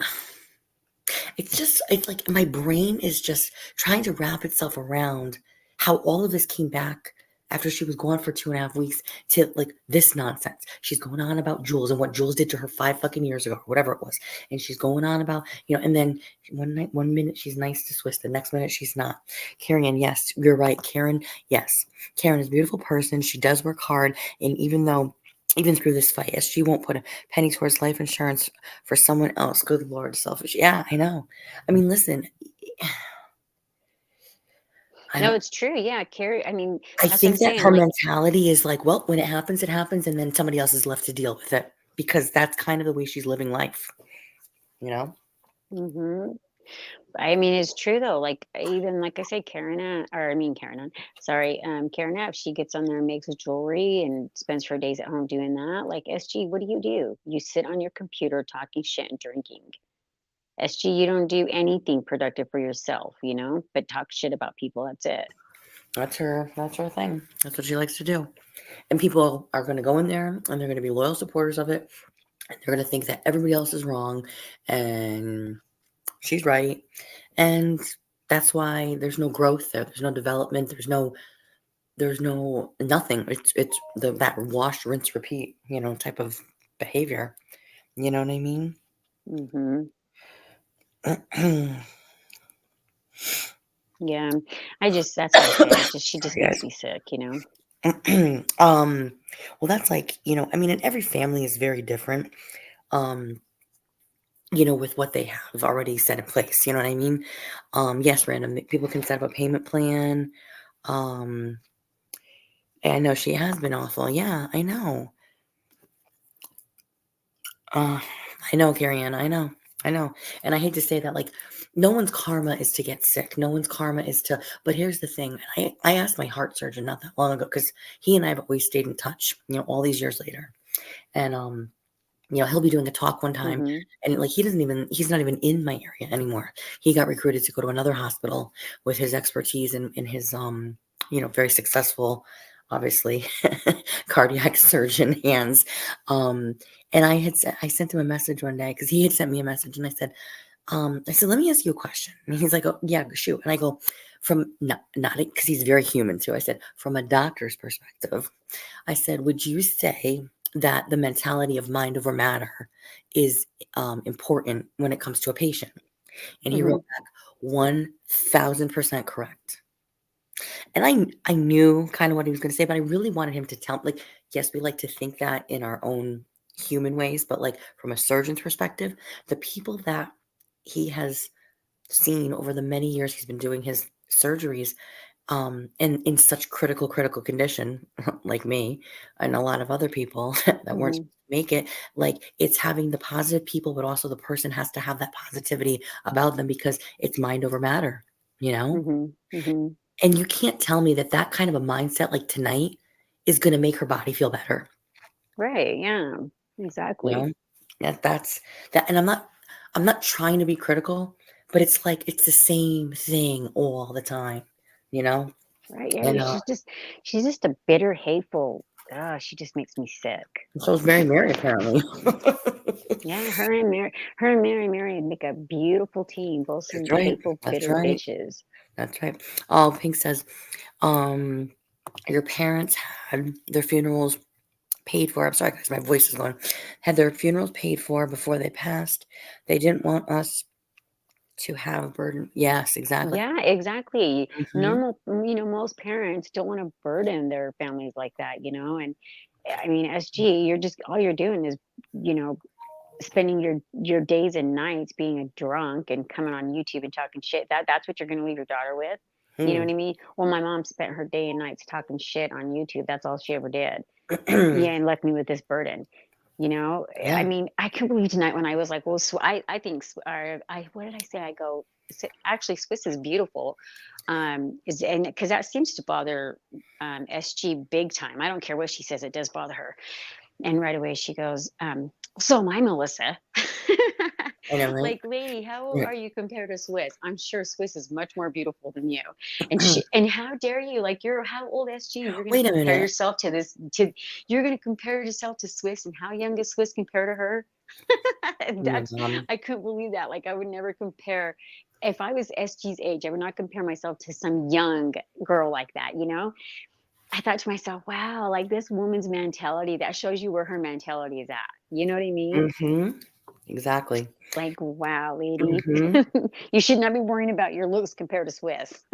it's like my brain is just trying to wrap itself around how all of this came back after she was gone for 2.5 weeks to like this nonsense. She's going on about Jules and what Jules did to her 5 fucking years ago, or whatever it was. And she's going on about, and then one minute she's nice to Swiss, the next minute she's not. Karen, yes, you're right. Karen, yes. Karen is a beautiful person. She does work hard. And even through this fight, yes, she won't put a penny towards life insurance for someone else. Good Lord, selfish. Yeah, I know. I mean, listen, I No, don't. it's true. Yeah, Carrie. I mean, I that's what I'm think that saying. her Like, mentality is like, well, when it happens, and then somebody else is left to deal with it because that's kind of the way she's living life, you know? hmm I mean, it's true though. Like even like I say, Karen, sorry, Karen F. She gets on there and makes jewelry and spends her days at home doing that. Like SG, what do? You sit on your computer talking shit and drinking. SG, you don't do anything productive for yourself, but talk shit about people. That's it. That's her thing. That's what she likes to do. And people are going to go in there and they're going to be loyal supporters of it. And they're going to think that everybody else is wrong and she's right. And that's why there's no growth there. There's no development. There's no nothing. It's that wash, rinse, repeat, type of behavior. You know what I mean? hmm Yeah, that's why I say she just Sorry, makes guys. me sick. Well, that's like, I mean, and every family is very different, um, with what they have already set in place. You know what I mean? Yes, random people can set up a payment plan. Um, and I know she has been awful. Yeah, I know. Uh, I know, Carrie Ann. I know. And I hate to say that, like, no one's karma is to get sick. No one's karma is to. But here's the thing. I asked my heart surgeon not that long ago because he and I have always stayed in touch. All these years later, and he'll be doing a talk one time, hmm and like he's not even in my area anymore. He got recruited to go to another hospital with his expertise and in his very successful, obviously, cardiac surgeon hands. Um, and I sent him a message one day because he had sent me a message, and I said, let me ask you a question. And he's like, oh, yeah, shoot. And I go, from not because he's very human too. I said, from a doctor's perspective, I said, would you say that the mentality of mind over matter is important when it comes to a patient? And he wrote hmm back, 1000% correct. And I knew kind of what he was going to say, but I really wanted him to tell, like, yes, we like to think that in our own human ways, but like from a surgeon's perspective, the people that he has seen over the many years he's been doing his surgeries, and in such critical condition, like me and a lot of other people that weren't hmm supposed to make it, like it's having the positive people, but also the person has to have that positivity about them because it's mind over matter, you know? hmm hmm And you can't tell me that that kind of a mindset, like tonight, is going to make her body feel better, Right. Yeah. you Exactly. know? That's that. And I'm not trying to be critical, but it's like it's the same thing all the time, you know? Right. Yeah. And She's just a bitter, hateful. She just makes me sick. so is Mary Mary apparently. Yeah. Mary make a beautiful team. Both some That's right. hateful, That's bitter right. bitches. That's right. Oh, Pink says, um, your parents had their funerals paid for. I'm sorry, guys, my voice is going. Had their funerals paid for before they passed. They didn't want us to have a burden. Yes, exactly. Yeah, exactly. Hmm. Most parents don't want to burden their families like that. And I mean, SG, you're just all you're doing is, you know, spending your days and nights being a drunk and coming on YouTube and talking shit. That's what you're going to leave your daughter with. You know Hmm. what I mean? Well, my mom spent her day and nights talking shit on YouTube. That's all she ever did. Yeah, and left me with this burden. I Yeah. mean, I couldn't believe tonight when I was like, well, I think, what did I say? I go, actually, Swiss is beautiful. Is and because that seems to bother SG big time. I don't care what she says, it does bother her. And right away she goes, "So am I, Melissa." I know, right? Like, lady, how Yeah. are you compared to Swiss? I'm sure Swiss is much more beautiful than you. And how dare you? Like, you're how old, SG? You're gonna Wait a compare minute. yourself to this to you're gonna compare yourself to Swiss, and how young is Swiss compared to her? Oh my That's God. I couldn't believe that. Like, I would never compare. If I was SG's age, I would not compare myself to some young girl like that, you know? I thought to myself, wow, like this woman's mentality, that shows you where her mentality is at. You know what I mean? Mhm. Exactly. Like, wow, lady, Mhm. you should not be worrying about your looks compared to Swiss.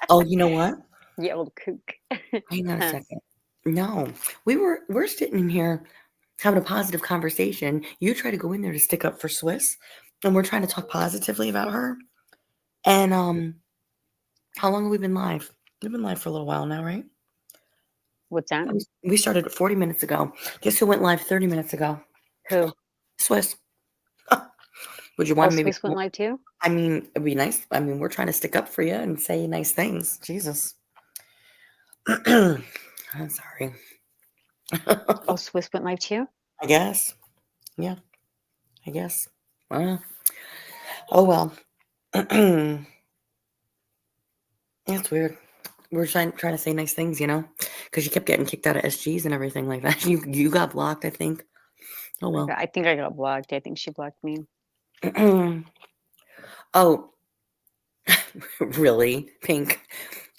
Oh, you know what? You old kook. Hang on a Huh. second. No, we're sitting in here having a positive conversation. You try to go in there to stick up for Swiss, and we're trying to talk positively about her. And how long have we been live? We've been live for a little while now, right? What's that? We started 40 minutes ago. Guess who went live 30 minutes ago? Who? Swiss. Would you Oh, want to maybe? Swiss went live too? I mean, it'd be nice. I mean, we're trying to stick up for you and say nice things. Jesus. I'm sorry. Oh, Swiss went live too? I guess. Yeah, I guess. Uh, oh well. That's weird. We're trying to say nice things, because you kept getting kicked out of SGs and everything like that. You got blocked, I think. Oh well. I think I got blocked. I think she blocked me. Oh, really? Pink.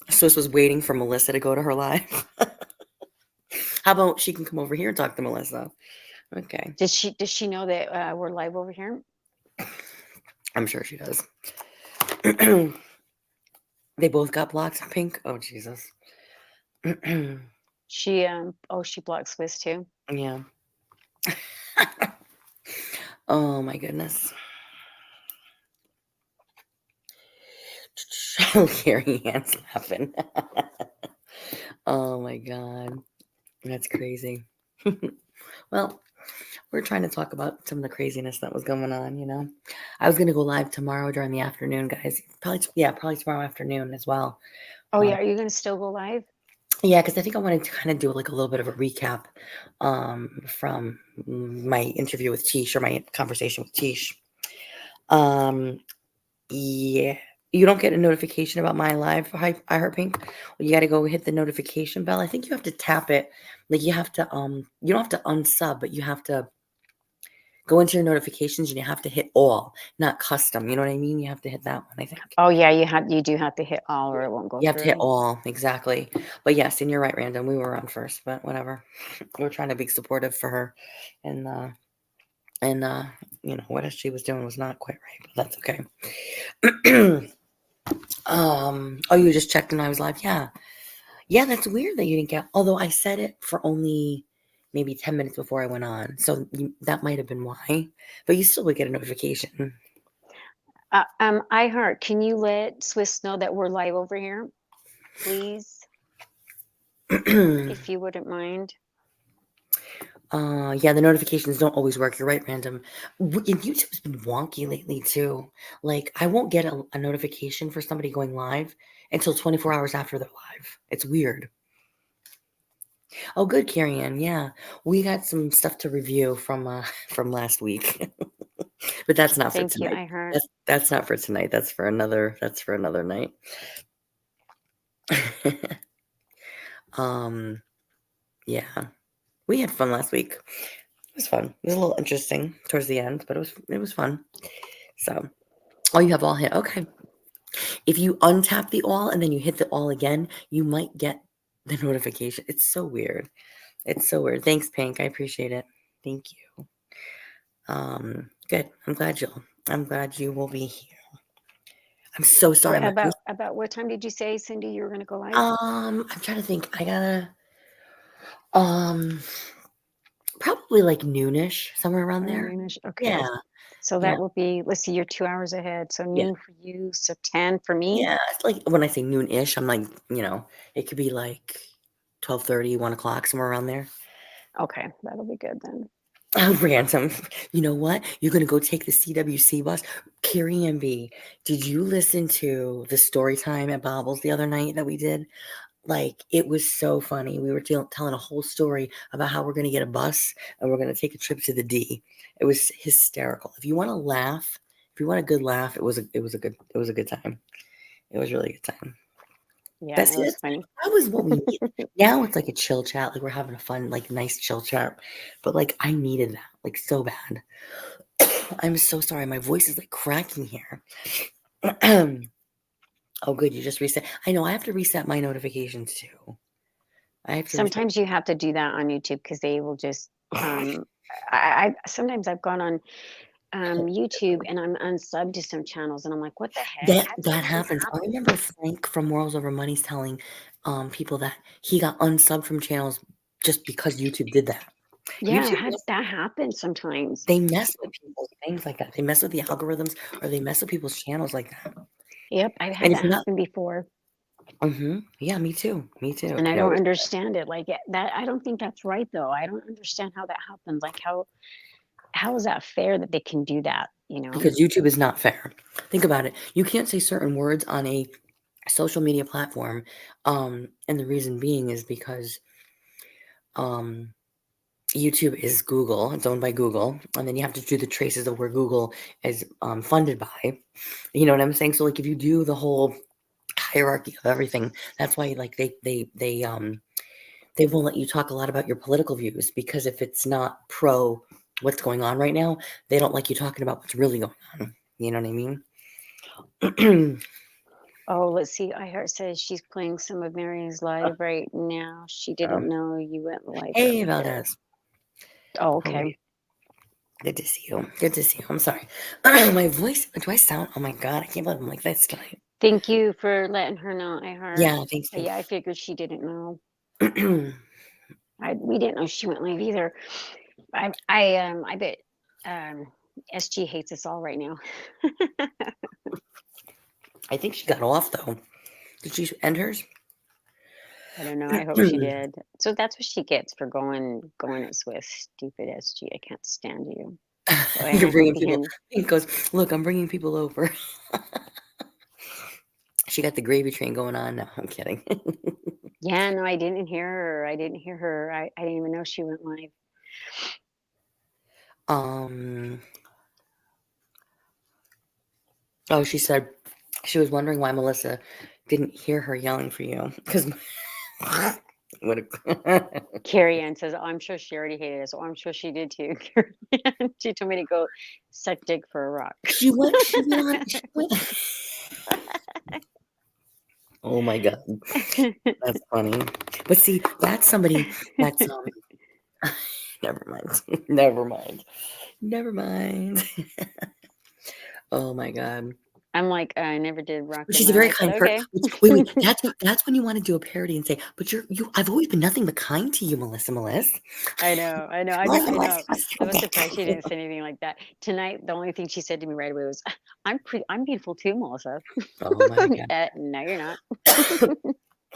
Swiss was waiting for Melissa to go to her live. How about she can come over here and talk to Melissa? Okay. Does she know that we're live over here? I'm sure she does. They both got blocked, Pink. Oh, Jesus. She blocked Swiss too. Yeah. Oh, my goodness. Carrie Ann's laughing. Oh, my God. That's crazy. Well, we're trying to talk about some of the craziness that was going on. I was going to go live tomorrow during the afternoon, guys. Probably tomorrow afternoon as well. Oh yeah, are you gonna still go live? Yeah, because I think I wanted to kind of do like a little bit of a recap from my interview with Tish or my conversation with Tish. Um, yeah, you don't get a notification about my live. I heard Pink. Well, you got to go hit the notification bell. I think you have to tap it. Like you have to you don't have to unsub, but you have to go into your notifications and you have to hit all, not custom. You know what I mean? You have to hit that one. I think. Oh yeah, you do have to hit all or it won't go You have to hit through. all, exactly. But yes, and you're right, Random. We were on first, but whatever. We're trying to be supportive for her, and what she was doing was not quite right, but that's okay. Oh, you just checked and I was like, yeah, yeah. That's weird that you didn't get. Although I said it for only maybe 10 minutes before I went on, so that might have been why. But you still would get a notification. iHeart, can you let Swiss know that we're live over here, please, if you wouldn't mind? Yeah, the notifications don't always work. You're right, Random. YouTube's been wonky lately too. Like, I won't get a notification for somebody going live until 24 hours after they're live. It's weird. Oh, good, Carrie Ann. Yeah, we got some stuff to review from from last week, but that's not for Thank you, tonight. iHeart. That's not for tonight. That's for another. That's for another night. um, yeah, we had fun last week. It was fun. It was a little interesting towards the end, but it was fun. So, oh, you have all hit. Okay. If you untap the all and then you hit the all again, you might get the notification. It's so weird. It's so weird. Thanks, Pink. I appreciate it. Thank you. Good. I'm glad you will be here. I'm so sorry. What about what time did you say, Cindy, you were gonna go live? I'm trying to think. I gotta um probably like noonish, somewhere around Around there. noonish? Yeah. Okay. So Yeah. that would be, let's see, you're 2 hours ahead. So Yeah. noon for you, so 10 for me. Yeah. It's like when I say noon-ish, I'm like, it could be like 12:30, 1 o'clock, somewhere around there. Okay, that'll be good then. Random. You know what? You're gonna go take the CWC bus. Carrie and B, did you listen to the story time at Bobbles the other night that we did? Like, it was so funny. We were telling a whole story about how we're gonna get a bus and we're gonna take a trip to the D. It was hysterical. If you want to laugh, if you want a good laugh, it was a good time. It was really a good time. Yeah, That's it was it. funny. That was what we needed. Now it's like a chill chat, like we're having a fun, like nice chill chat. But like I needed that, like so bad. I'm so sorry. My voice is like cracking here. Oh, good. You just reset. I know I have to reset my notifications too. I have to reset. Sometimes you have to do that on YouTube because they will just, um, I sometimes I've gone on, YouTube and I'm unsubbed to some channels and I'm like, "What the heck? That How did that that even happens. I happen?" remember Frank from Morals Over Money's telling people that he got unsubbed from channels just because YouTube did that. Yeah, YouTube how did that happen sometimes? they mess with people's things like that. They mess with the algorithms or they mess with people's channels like that. Yep, I've had And it's that not happen before, yeah, me too. Me too. and I I don't always understand it, like, that I don't think that's right, though. I don't understand how that happens, like, how is that fair that they can do that, you know? because YouTube is not fair. Think about it. You can't say certain words on a social media platform, and the reason being is because um YouTube is Google. It's owned by Google, and then you have to do the traces of where Google is funded by. You know what I'm saying? So like if you do the whole hierarchy of everything, that's why like they won't let you talk a lot about your political views because if it's not pro what's going on right now, they don't like you talking about what's really going on. You know what I mean? Oh, let's see, I heard says she's playing some of Mary's live right now. She Oh, didn't know you went live hey earlier. Valdez, Oh, how are okay. you? Good to see you. Good to see you. I'm sorry. My voice. Do I sound? Oh my god! I can't believe I'm like this tonight. Thank you for letting her know, I heard. Yeah, thank you. Yeah, I figured she didn't know. We didn't know she went live either. I bet, um, SG hates us all right now. I think she got off though. Did she end hers? I don't know, I hope she did. So that's what she gets for going at Swiss. Stupid SG, I can't stand you. Boy, You're I hope bringing people. you He goes, look, I'm bringing people over. She got the gravy train going on. No, I'm kidding. Yeah, no, I didn't hear her. I didn't hear her. I didn't even know she went live. um. Oh, she said she was wondering why Melissa didn't hear her yelling for you because what? Carrie Ann says, "Oh, I'm sure she already hated us." Oh, I'm sure she did too. Carrie Ann. She told me to go suck dick for a rock. She went. She went on. She went. Oh my god, that's funny. But see, that's somebody that's never mind. Never mind. Never mind. Oh my god. I'm like, I never did rock But in she's a my very life, but kind person. okay. Wait. That's when you want to do a parody and say, "But you. I've always been nothing but kind to you, Melissa. Melissa. I know, I know. Melissa, I know. Melissa, I so was bad to surprised she you." didn't say anything like that. Tonight, the only thing she said to me right away was, I'm beautiful too, Melissa." Oh my god. No, you're not.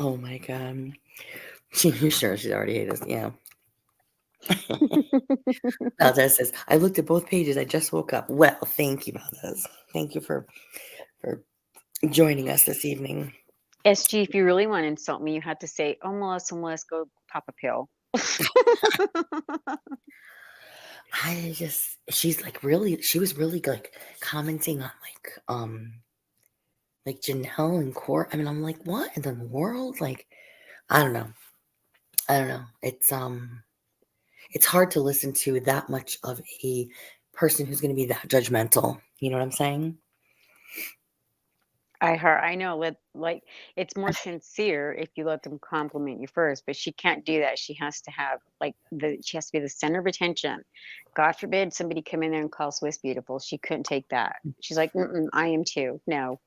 Oh my god. You sure she's already hated us? Yeah. Valdez says, "I looked at both pages. I just woke up." Well, thank you, Valdez. Thank you for joining us this evening. SG, if you really want to insult me, you have to say, "Oh, Melissa, go pop a pill." I just she's like really she was really like commenting on like Janelle and Court. I mean, I'm like, what in the world? Like, I don't know. I don't know. It's hard to listen to that much of a person who's gonna be that judgmental. You know what I'm saying? I know, like, it's more sincere if you let them compliment you first, but she can't do that. She has to have, like, she has to be the center of attention. God forbid somebody come in there and call Swiss beautiful. She couldn't take that. She's like, "Mm-mm, I am too. No."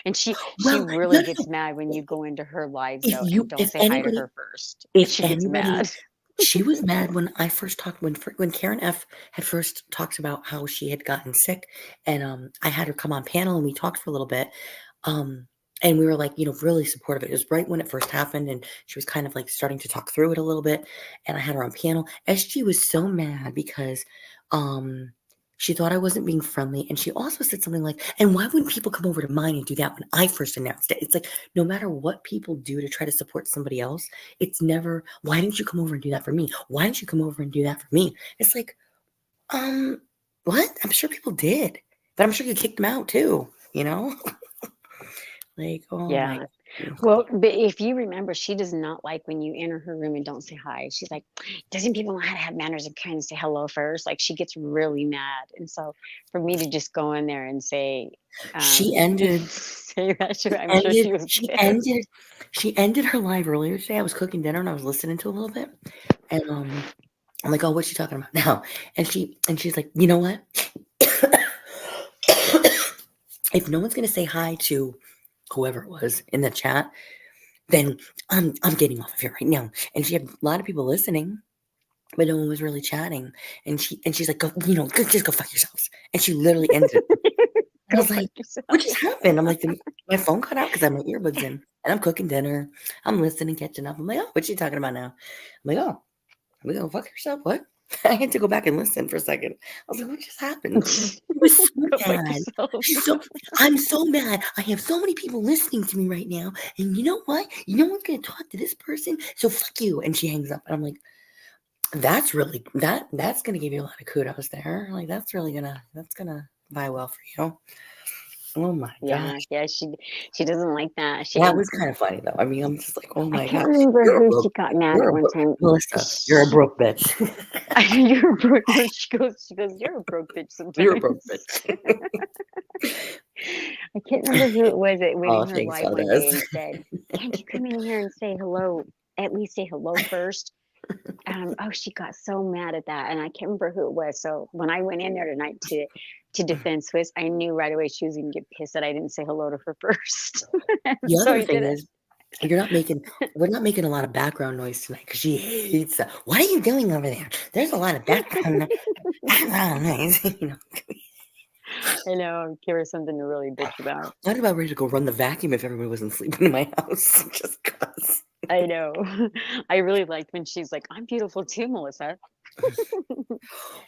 And she Well, really no, no, gets no. mad when you go into her lives, though, and don't If say hi to anybody her first. if She gets anybody mad. she was mad when I first talked when Karen F had first talked about how she had gotten sick and I had her come on panel and we talked for a little bit. Um And we were like, really supportive. It was right when it first happened, and she was kind of like starting to talk through it a little bit. And I had her on piano. SG was so mad because um she thought I wasn't being friendly. And she also said something like, and why wouldn't people come over to mine and do that when I first announced it? It's like no matter what people do to try to support somebody else, it's never, why didn't you come over and do that for me? Why didn't you come over and do that for me? It's like, um, what? I'm sure people did, but I'm sure you kicked them out too, you know? Like, oh my Yeah. God. Well, but if you remember, she does not like when you enter her room and don't say hi. She's like, doesn't people know how to have manners and kind of say hello first? Like she gets really mad. And so for me to just go in there and say, She ended say that, she I'm sure ended she was she pissed. ended she ended her live earlier today. I was cooking dinner and I was listening to a little bit, and, I'm like, "Oh, what's she talking about now?" And she's like, "You know what? If no one's gonna say hi to whoever it was in the chat, then I'm getting off of here right now." And she had a lot of people listening, but no one was really chatting. And she's like, "Go, just go fuck yourselves." And she literally ended it. I Go was fuck like, yourself. "What just happened?" I'm like, My phone cut out because I had my earbuds in, and I'm cooking dinner. I'm listening, catching up. I'm like, "Oh, what's she talking about now?" I'm like, "Oh, we gonna fuck yourself? What?" I had to go back and listen for a second. I was like, "What just happened?" She was so Go fuck mad. yourself. She's so I'm so mad. I have so many people listening to me right now, and you know what? No one's gonna talk to this person, so fuck you. And she hangs up, and I'm like, that's gonna give you a lot of kudos there. Like that's gonna buy well for you. Oh my Yeah, gosh. yeah, she doesn't like that. She That and was kind of funny though. I mean, I'm just like, oh I my can't god, remember you're a who broke, she got mad you're at a one broke, time. Melissa, you're a broke bitch. You're a broke. She goes, you're a broke bitch You're a broke sometimes. bitch. I can't remember who it was that went Oh, in her thanks, live one day Eldez. and said, "Can't you come in here and say hello? At least say hello first." Oh, she got so mad at that, and I can't remember who it was. So when I went in there tonight to defend Swiss, I knew right away she was gonna get pissed that I didn't say hello to her first. The So other I thing did it. is, you're not making, we're not making a lot of background noise tonight because she hates that. What are you doing over there? There's a lot of background noise. I know, give her something to really bitch about. I'm about ready to go run the vacuum if everybody wasn't sleeping in my house just because. I know. I really liked when she's like, "I'm beautiful too, Melissa."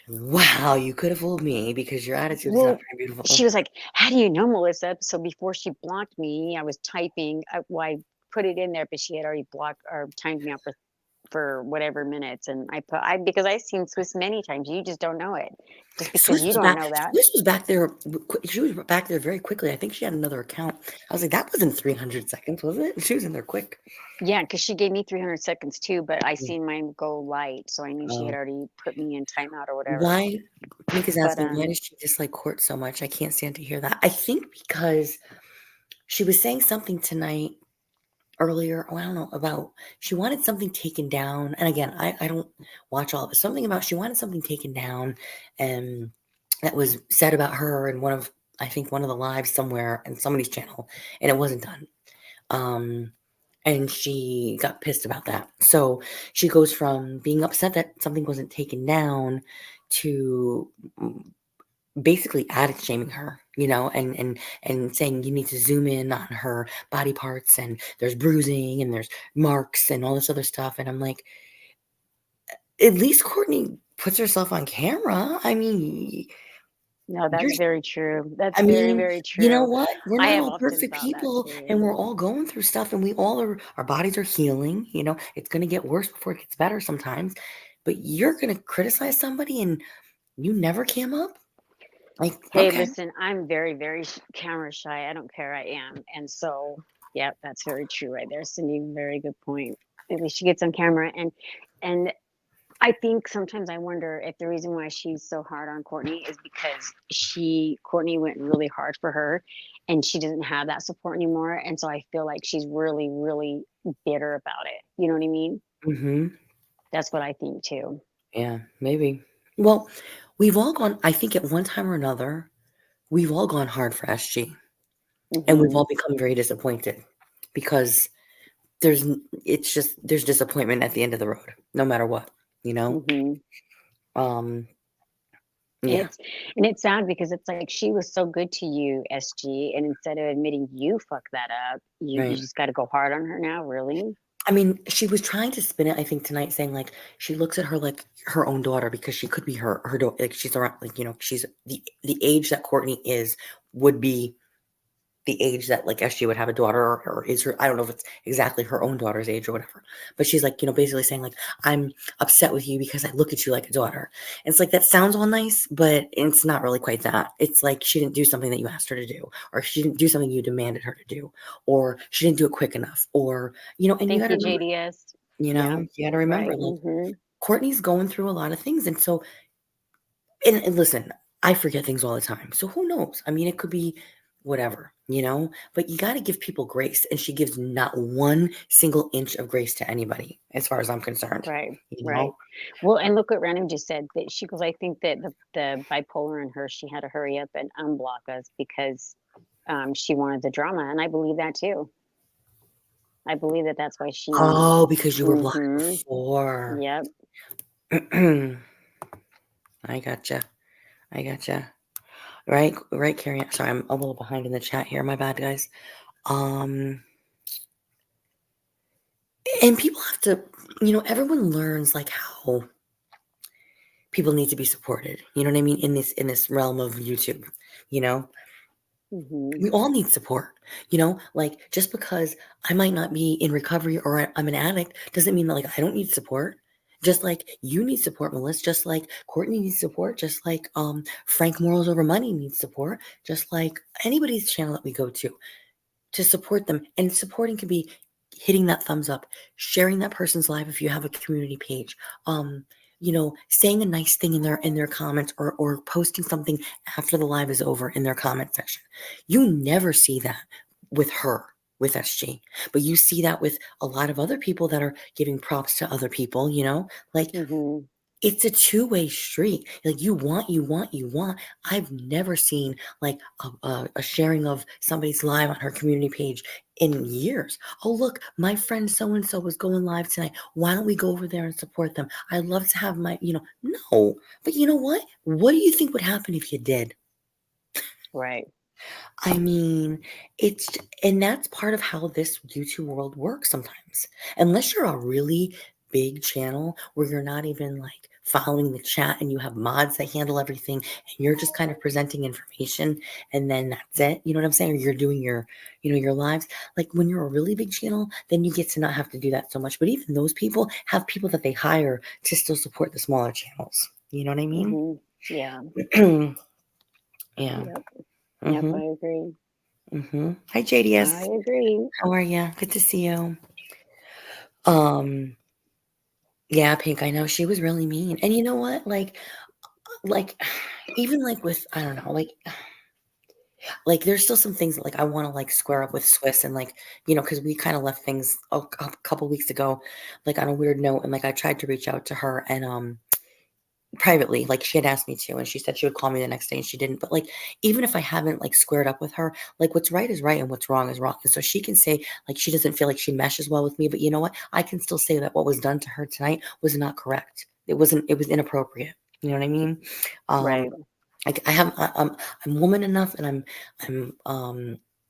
Wow, you could have fooled me because your attitude is not Well, very beautiful. she was like, "How do you know, Melissa?" So before she blocked me, I was typing. I put it in there, but she had already blocked or timed me out for whatever minutes, and I because I've seen Swiss many times. You just don't know it, just because Swiss you was don't back. know that. Swiss was back there. She was back there very quickly. I think she had another account. I was like, that wasn't 300 seconds, was it? She was in there quick. Yeah, because she gave me 300 seconds too, but I Mm. seen mine go light, so I knew she had Oh, already put me in timeout or whatever. why? Mika's But asking, why does she dislike court so much? I can't stand to hear that. I think because she was saying something tonight earlier. Oh, I don't know about. She wanted something taken down, and again, I don't watch all of it. Something about she wanted something taken down, and that was said about her in one of, I think, one of the lives somewhere in somebody's channel, and it wasn't done. Um, and she got pissed about that. So she goes from being upset that something wasn't taken down to basically addict shaming her, and saying you need to zoom in on her body parts and there's bruising and there's marks and all this other stuff. And I'm like, at least Courtney puts herself on camera. no, You're that's very true. That's I very, mean, very you know true. what? We're I not have all often perfect thought that people too. and we're all going through stuff and we all are, our bodies are healing. It's going to get worse before it gets better sometimes. But you're going to criticize somebody and you never came up? Like, Hey, okay. listen, I'm very, very camera shy. I don't care. I am. And so, yeah, that's very true right there, Cindy. Very good point. At least she gets on camera. And I think sometimes I wonder if the reason why she's so hard on Courtney is because Courtney went really hard for her and she doesn't have that support anymore. And so I feel like she's really, really bitter about it. You know what I mean? Hmm. That's what I think too. Yeah, maybe. Well, we've all gone, I think at one time or another, we've all gone hard for SG and we've Hmm. all become very disappointed because there's disappointment at the end of the road, no matter what, you know? Hmm. Um, And Yeah, it's sad because it's like she was so good to you, SG, and instead of admitting you fucked that up, you right. just got to go hard on her now, really? I mean, she was trying to spin it, I think, tonight, saying like she looks at her like her own daughter because she could be her daughter. Like she's around, like she's the age that Courtney is would be the age that like SG would have a daughter or is her. I don't know if it's exactly her own daughter's age or whatever, but she's like basically saying like I'm upset with you because I look at you like a daughter. And it's like that sounds all nice, but it's not really quite that. It's like she didn't do something that you asked her to do, or she didn't do something you demanded her to do, or she didn't do it quick enough, or and you Thank got to you, remember, JDS. Yeah, you got to remember right. like Hmm. Courtney's going through a lot of things, and so and listen, I forget things all the time. So who knows? I mean, it could be whatever, but you got to give people grace. And she gives not one single inch of grace to anybody, as far as I'm concerned. Right, You right. know? Well, and look what Random just said, that she goes, I think that the bipolar in her, she had to hurry up and unblock us because she wanted the drama. And I believe that too. I believe that that's why she, Oh, because you were blocked hmm, before. yep. I gotcha. I gotcha. Right, right, Carrie. Sorry, I'm a little behind in the chat here. My bad, guys. Um, and people have to, everyone learns like how people need to be supported. You know what I mean? In this realm of YouTube, you know, Hmm. we all need support. Like just because I might not be in recovery or I'm an addict doesn't mean that like I don't need support. Just like you need support, Melissa. Just like Courtney needs support. Just like Frank Morals Over Money needs support. Just like anybody's channel that we go to support them. And supporting can be hitting that thumbs up, sharing that person's live if you have a community page, saying a nice thing in their comments or posting something after the live is over in their comment section. You never see that with her. With SG, but you see that with a lot of other people that are giving props to other people, like Hmm. it's a two-way street. Like you want, you want, you want. I've never seen like a sharing of somebody's live on her community page in years. Oh, look, my friend so and so was going live tonight. Why don't we go over there and support them? I'd love to have no. But you know what? What do you think would happen if you did? Right. I mean, it's and that's part of how this YouTube world works sometimes. Unless you're a really big channel where you're not even like following the chat and you have mods that handle everything and you're just kind of presenting information and then that's it. You know what I'm saying? Or you're doing your lives. Like when you're a really big channel, then you get to not have to do that so much. But even those people have people that they hire to still support the smaller channels. You know what I mean? Hmm. Yeah. Yeah. Yep. Yep. Mm-hmm. I agree. Mm-hmm. Hi, I JDS. agree. How are you? Good to see you. Um, yeah, Pink, I know she was really mean. And you know what? Like even like with I don't know, like there's still some things that like I want to like square up with Swiss and like, because we kind of left things a couple weeks ago, like on a weird note. And like I tried to reach out to her and privately, like she had asked me to, and she said she would call me the next day and she didn't. But like even if I haven't like squared up with her, like what's right is right and what's wrong is wrong. And so she can say like she doesn't feel like she meshes well with me, but you know what? I can still say that what was done to her tonight was not correct. It was inappropriate. You know what I mean? Um Right. like I'm woman enough and I'm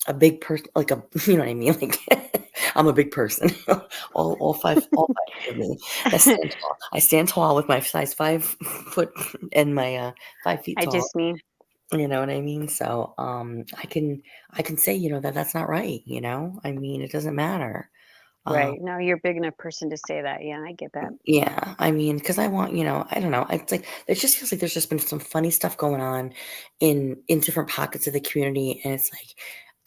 a big person like a you know what I mean? Like I'm a big person. All five of me. I stand tall. I stand tall with my size 5 foot and my 5 feet I tall. just mean, You know what I mean? So I can say, that that's not right. I mean, it doesn't matter. Um right. No, you're a big enough person to say that. Yeah, I get that. Yeah, I mean, because I want, I don't know. It's like it just feels like there's just been some funny stuff going on in different pockets of the community, and it's like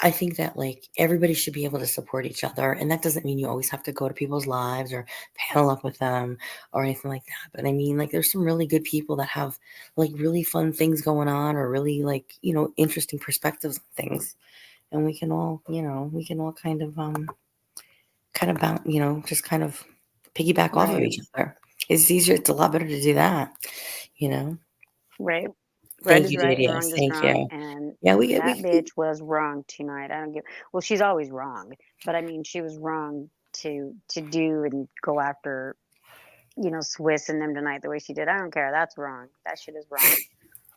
I think that like everybody should be able to support each other, and that doesn't mean you always have to go to people's lives or panel up with them or anything like that. But I mean, like there's some really good people that have like really fun things going on or really like interesting perspectives on things, and we can all kind of bound, just kind of piggyback off of Right. each other. It's easier. It's a lot better to do that, you know. Right. Right Thank is you, right and JDS. wrong is Thank wrong. you. And Yeah, we get that we bitch was wrong tonight. I don't give, well, she's always wrong, but I mean, she was wrong to do and go after, Swiss and them tonight the way she did. I don't care. That's wrong. That shit is wrong.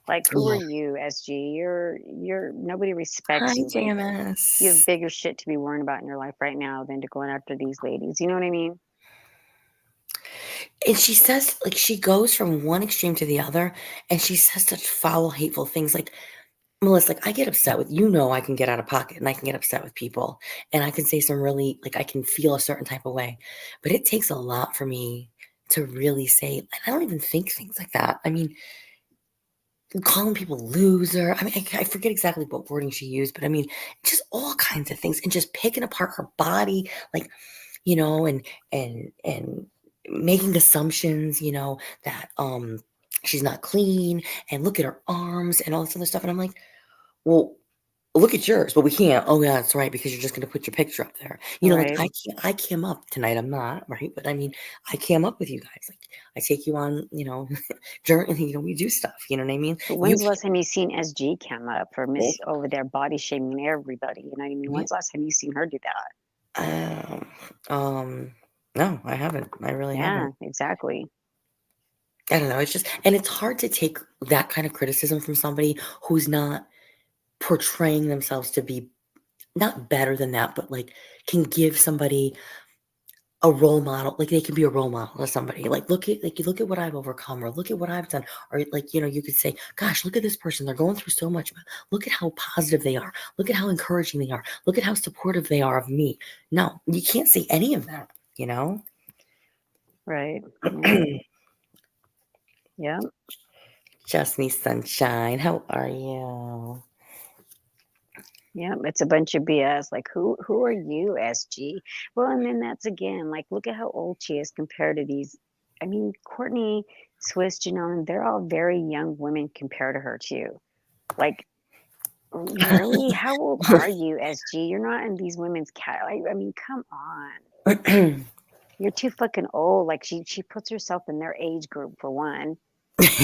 Like, who are Yeah. you, SG? You're nobody Hi, respects you. Like, you have JMS. bigger shit to be worrying about in your life right now than to going after these ladies. You know what I mean? And she says, like, she goes from one extreme to the other, and she says such foul, hateful things. Like, Melissa, like, I get upset with, I can get out of pocket and I can get upset with people. And I can say some really, like, I can feel a certain type of way. But it takes a lot for me to really say, and I don't even think things like that. I mean, calling people loser. I mean, I forget exactly what wording she used, but I mean, just all kinds of things and just picking apart her body, like, and making assumptions, that she's not clean and look at her arms and all this other stuff. And I'm like, well, look at yours, but we can't. Oh yeah, that's right, because you're just gonna put your picture up there. Like Right. I came up tonight. I'm not, right? But I mean, I came up with you guys. Like I take you on, journey, we do stuff, you know what I mean? But You when's the last time you seen SG come up for can't. Miss over there body shaming everybody? You know what I mean? Yeah. When's the last time you seen her do that? Um, no, I haven't. I really Yeah, haven't. exactly. I don't know. It's just, and it's hard to take that kind of criticism from somebody who's not portraying themselves to be not better than that, but like can give somebody a role model. Like they can be a role model to somebody. Like you look at what I've overcome, or look at what I've done, or like you could say, "Gosh, look at this person. They're going through so much. But look at how positive they are. Look at how encouraging they are. Look at how supportive they are of me." No, you can't say any of that. You know. Right. Yeah. Yeah. Just me, sunshine. How are you? Yeah. It's a bunch of BS. Like, who are you, SG? Well, and then that's again, like, look at how old she is compared to these. I mean, Courtney, Swiss, Janelle, they're all very young women compared to her too. Like, really? How old are you, SG? You're not in these women's cat. I mean, come on. You're too fucking old. Like she puts herself in their age group for one.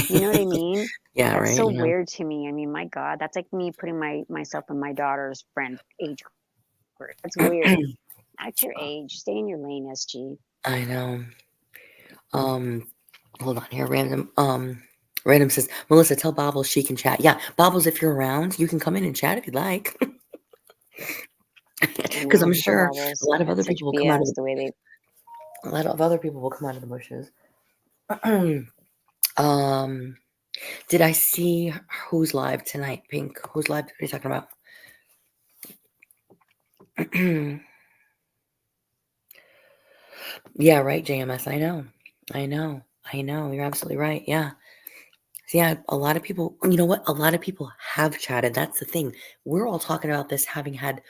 You know what I mean? Yeah, That's right. so weird to me. I mean, my God, that's like me putting myself in my daughter's friend age group. That's weird. Act your age. Stay in your lane, SG. I know. Um, Hold on here. Random says, Melissa, tell Bobbles she can chat. Yeah, Bobbles, if you're around, you can come in and chat if you'd like. I Because I'm know. Poor sure a Bubbles. lot of other It's such people will come out of BS the way they. a lot of other people will come out of the bushes. um, did I see who's live tonight? Pink, who's live? What are you talking about? Yeah, right, JMS. I know. I know. I know. You're absolutely right. Yeah. Yeah, a lot of people, you know what? A lot of people have chatted. That's the thing. We're all talking about this having had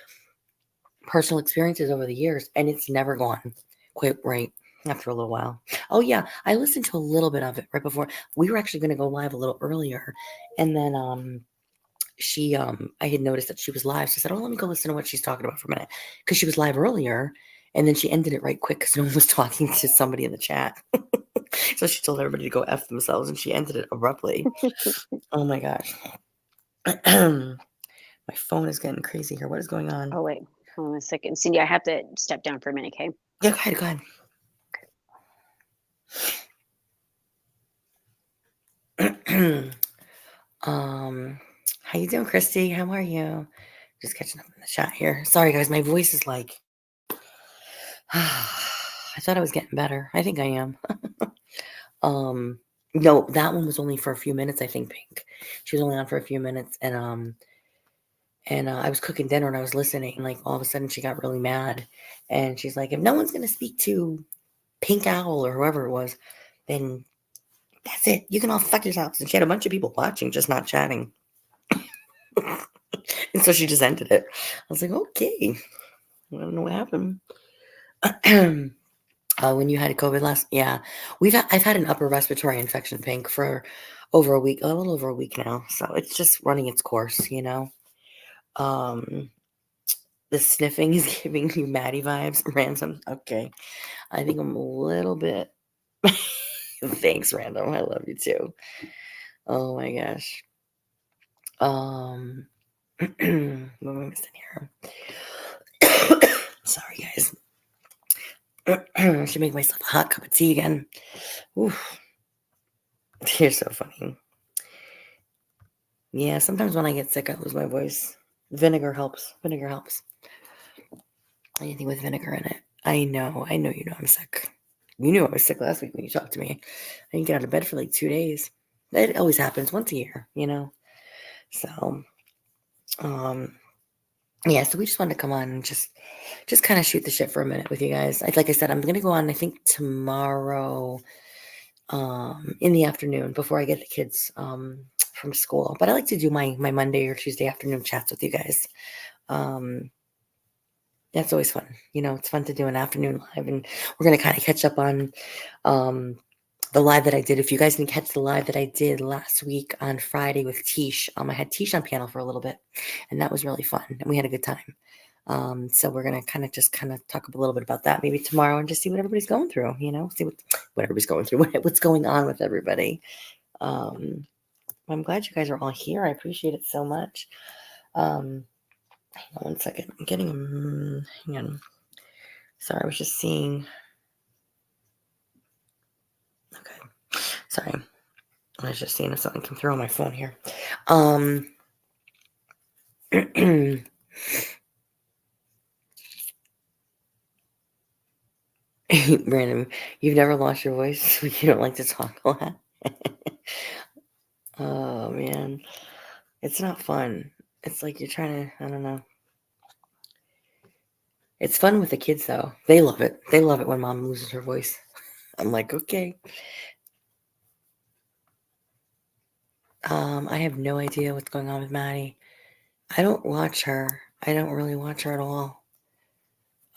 personal experiences over the years, and it's never gone quite right after a little while. Oh, yeah. I listened to a little bit of it right before. We were actually going to go live a little earlier. And then I had noticed that she was live. So I said, oh, let me go listen to what she's talking about for a minute. Because she was live earlier. And then she ended it right quick because no one was talking to somebody in the chat. So she told everybody to go F themselves and she ended it abruptly. Oh my gosh. My phone is getting crazy here. What is going on? Oh wait, hold on a second, Cindy. I have to step down for a minute. Okay. Yeah, go ahead, go ahead. How you doing, Christy? How are you? Just catching up in the chat here. Sorry, guys, my voice is like. I thought I was getting better. I think I am. um, no, that one was only for a few minutes. I think Pink. She was only on for a few minutes, and I was cooking dinner and I was listening. And like all of a sudden, she got really mad, and she's like, "If no one's gonna speak to Pink Owl or whoever it was, then that's it. You can all fuck yourselves." And she had a bunch of people watching, just not chatting. And so she just ended it. I was like, okay. I don't know what happened. When you had COVID last, yeah, I've had an upper respiratory infection, Pink, for over a week, a little over a week now. So it's just running its course. Um, the sniffing is giving you Maddie vibes. Random. Okay. I think I'm a little bit. Thanks, Random. I love you too. Oh my gosh. What am I missing here? Sorry, guys. I should make myself a hot cup of tea again. Oof. You're so funny. Yeah, sometimes when I get sick, I lose my voice. Vinegar helps. Vinegar helps. Anything with vinegar in it. I know you know I'm sick. You knew I was sick last week when you talked to me. I didn't get out of bed for like 2 days. It always happens once a year, you know? So, um, yeah, so we just wanted to come on and just kind of shoot the shit for a minute with you guys. Like I said, I'm gonna go on, I think tomorrow, in the afternoon before I get the kids from school. But I like to do my Monday or Tuesday afternoon chats with you guys. Um, that's always fun. You know, it's fun to do an afternoon live, and we're gonna kind of catch up on um the live that I did. If you guys didn't catch the live that I did last week on Friday with Tish, I had Tish on piano for a little bit, and that was really fun, and we had a good time. So we're gonna kind of talk a little bit about that maybe tomorrow, and just see what everybody's going through. You know, see what everybody's going through, what's going on with everybody. Um, I'm glad you guys are all here. I appreciate it so much. Hang on one second. I'm getting hang on. Sorry, I was just seeing. Okay, sorry. I was just seeing if something came through on my phone here. Brandon, you've never lost your voice. You don't like to talk a lot. Oh man, it's not fun. It's like you're trying to. I don't know. It's fun with the kids though. They love it. They love it when mom loses her voice. I'm like, okay. I have no idea what's going on with Maddie. I don't watch her. I don't really watch her at all.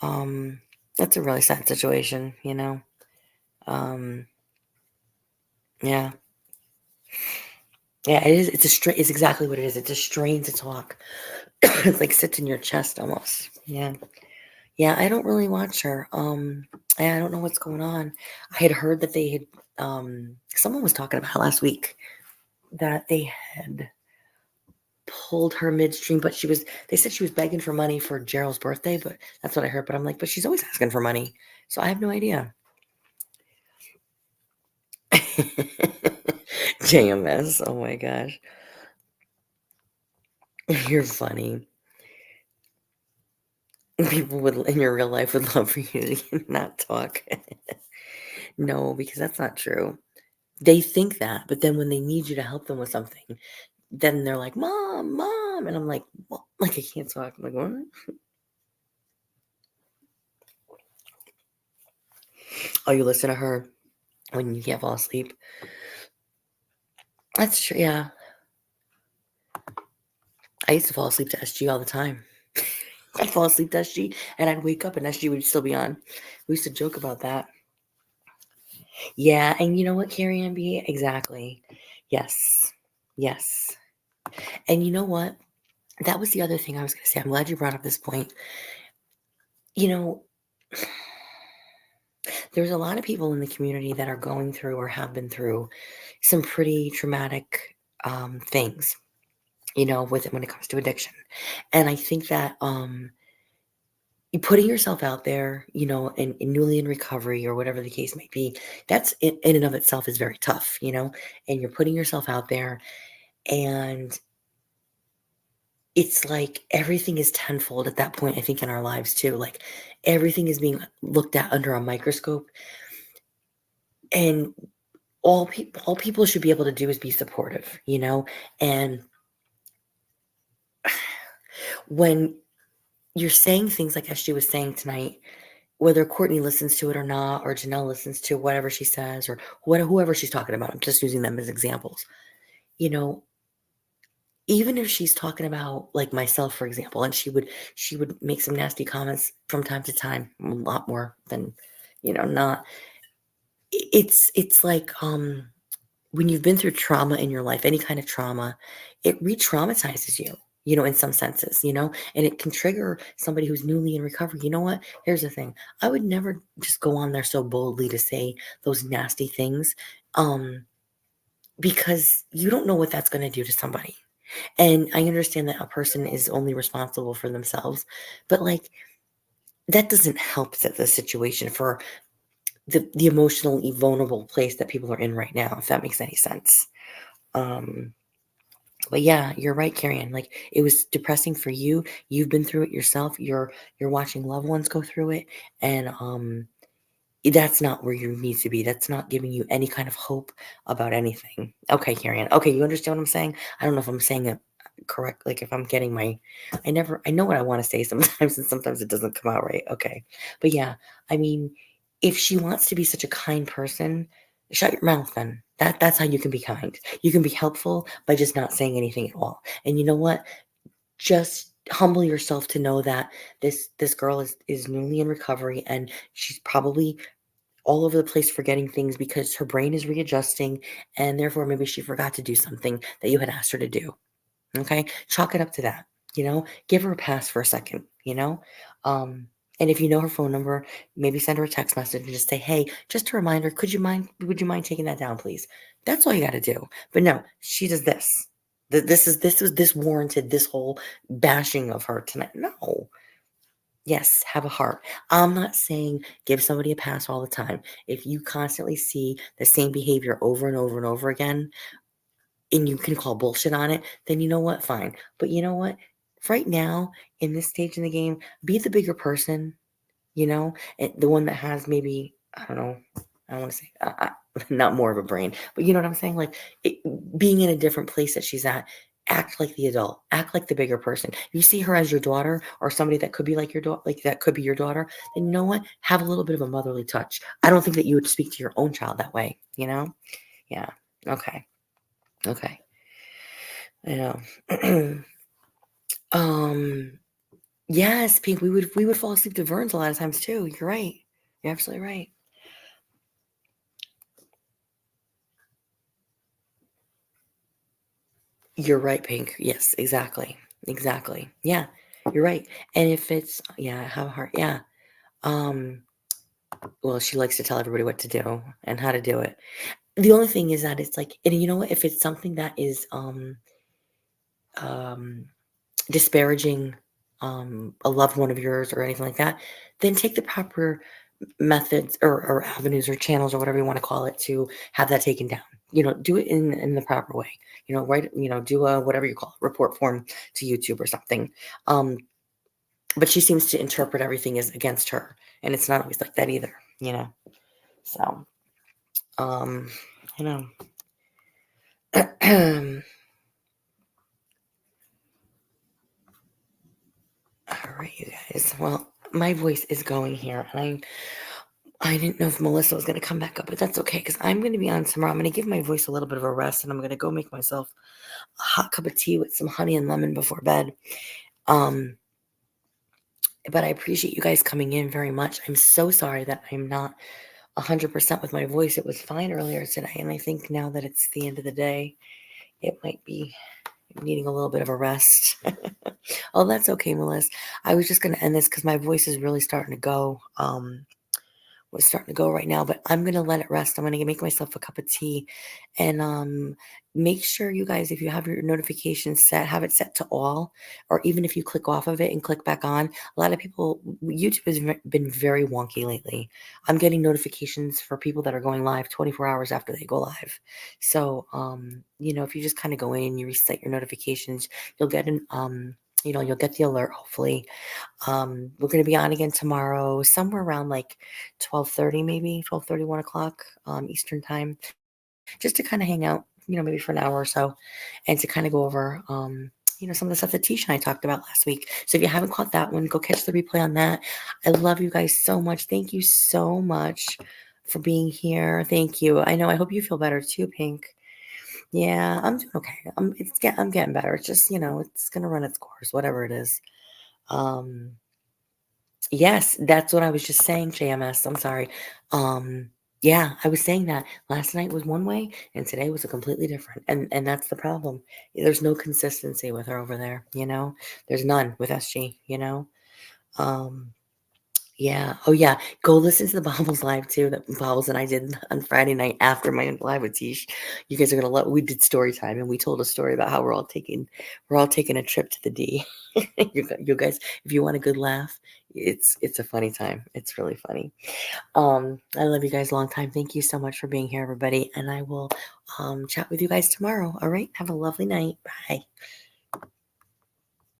Um, that's a really sad situation, you know. Um, yeah, yeah. It is. It's a strain. It's exactly what it is. It's a strain to talk. It's like sits in your chest almost. Yeah, yeah. I don't really watch her. I don't know what's going on. I had heard that they had. Someone was talking about last week that they had pulled her midstream, but they said she was begging for money for Gerald's birthday, but that's what I heard. But I'm like, but she's always asking for money. So I have no idea. JMS. Oh my gosh. You're funny. People would in your real life would love for you to not talk. No, because that's not true. They think that, but then when they need you to help them with something, then they're like, "Mom, mom," and I'm like, "What?" Like I can't talk. I'm like, what? Oh, you listen to her when you can't fall asleep. That's true. Yeah, I used to fall asleep to SG all the time. I'd fall asleep to SG, and I'd wake up, and SG would still be on. We used to joke about that. Yeah, and you know what, Carrie Ann B? Exactly. Yes. Yes. And you know what? That was the other thing I was going to say. I'm glad you brought up this point. You know, there's a lot of people in the community that are going through or have been through some pretty traumatic things, you know, with it when it comes to addiction. And I think that you putting yourself out there, you know, and newly in recovery or whatever the case may be, that's in and of itself is very tough, you know, and you're putting yourself out there, and it's like everything is tenfold at that point, I think, in our lives too. Like everything is being looked at under a microscope, and all people should be able to do is be supportive, you know? And when you're saying things like as she was saying tonight, whether Courtney listens to it or not, or Janelle listens to whatever she says, or whoever she's talking about, I'm just using them as examples. You know, even if she's talking about like myself, for example, and she would make some nasty comments from time to time, a lot more than, you know, not. It's like when you've been through trauma in your life, any kind of trauma, it re-traumatizes you, you know, in some senses, you know, and it can trigger somebody who's newly in recovery. You know what? Here's the thing. I would never just go on there so boldly to say those nasty things, um, because you don't know what that's going to do to somebody. And I understand that a person is only responsible for themselves, but like that doesn't help the situation for the emotionally vulnerable place that people are in right now, if that makes any sense. Um, But yeah, you're right, Carrie. Like it was depressing for you. You've been through it yourself. You're watching loved ones go through it, and that's not where you need to be. That's not giving you any kind of hope about anything. Okay, Carrie. Okay, you understand what I'm saying? I don't know if I'm saying it correct. Like if I'm getting my, I know what I want to say sometimes, and sometimes it doesn't come out right. Okay, but yeah, I mean, if she wants to be such a kind person, shut your mouth then. That's how you can be kind. You can be helpful by just not saying anything at all. And you know what? Just humble yourself to know that this girl is newly in recovery, and she's probably all over the place forgetting things because her brain is readjusting, and therefore maybe she forgot to do something that you had asked her to do. Okay, chalk it up to that. Give her a pass for a second. Um, and if you know her phone number, maybe send her a text message and just say, "Hey, just a reminder. Would you mind taking that down, please?" That's all you got to do. But no, she does this. This warranted this whole bashing of her tonight. No. Yes, have a heart. I'm not saying give somebody a pass all the time. If you constantly see the same behavior over and over and over again, and you can call bullshit on it, then you know what? Fine. But you know what? Right now, in this stage in the game, be the bigger person, and the one that has maybe, I don't know, I don't want to say, not more of a brain, but you know what I'm saying? Like being in a different place that she's at, act like the adult, act like the bigger person. If you see her as your daughter or somebody that could be like your daughter, like that could be your daughter, then you know what? Have a little bit of a motherly touch. I don't think that you would speak to your own child that way, you know? Yeah. Okay. Okay. I know. um, yes, Pink, we would fall asleep to Verns a lot of times too. You're right. You're absolutely right. You're right, Pink. Yes, exactly. Exactly. Yeah, you're right. And if it's yeah, have a heart. Yeah. Um, well, she likes to tell everybody what to do and how to do it. The only thing is that it's like, and you know what? If it's something that is um disparaging a loved one of yours or anything like that, then take the proper methods or avenues or channels or whatever you want to call it to have that taken down. Do it in the proper way. Write, do a whatever you call it, report form to YouTube or something. Um, but she seems to interpret everything as against her, and it's not always like that either. So um, I know. All right, you guys. Well, my voice is going here, and I didn't know if Melissa was going to come back up, but that's okay because I'm going to be on tomorrow. I'm going to give my voice a little bit of a rest, and I'm going to go make myself a hot cup of tea with some honey and lemon before bed. Um, but I appreciate you guys coming in very much. I'm so sorry that I'm not 100% with my voice. It was fine earlier today, and I think now that it's the end of the day, it might be needing a little bit of a rest. Oh, that's okay, Melissa. I was just going to end this because my voice is really starting to go. Was starting to go right now, but I'm gonna let it rest. I'm gonna make myself a cup of tea, and make sure you guys, if you have your notifications set, have it set to all, or even if you click off of it and click back on. A lot of people, YouTube has been very wonky lately. I'm getting notifications for people that are going live 24 hours after they go live. So, if you just kind of go in, you reset your notifications, you'll get you'll get the alert hopefully. We're going to be on again tomorrow, somewhere around like 12:30, maybe 12:30, 1 o'clock Eastern time, just to kind of hang out, maybe for an hour or so, and to kind of go over, some of the stuff that Tisha and I talked about last week. So if you haven't caught that one, go catch the replay on that. I love you guys so much. Thank you so much for being here. Thank you. I know. I hope you feel better too, Pink. Yeah, I'm doing okay. I'm getting better. It's just, it's gonna run its course, whatever it is. Um, Yes, that's what I was just saying, JMS. I'm sorry. Yeah, I was saying that last night was one way and today was a completely different. And that's the problem. There's no consistency with her over there. There's none with SG. Um, Yeah. Oh, yeah. Go listen to the Bobbles live too. That Bobbles and I did on Friday night after my live with Tish. You guys are gonna love. We did story time and we told a story about how we're all taking a trip to the D. You guys, if you want a good laugh, it's a funny time. It's really funny. I love you guys a long time. Thank you so much for being here, everybody, and I will chat with you guys tomorrow. All right. Have a lovely night. Bye.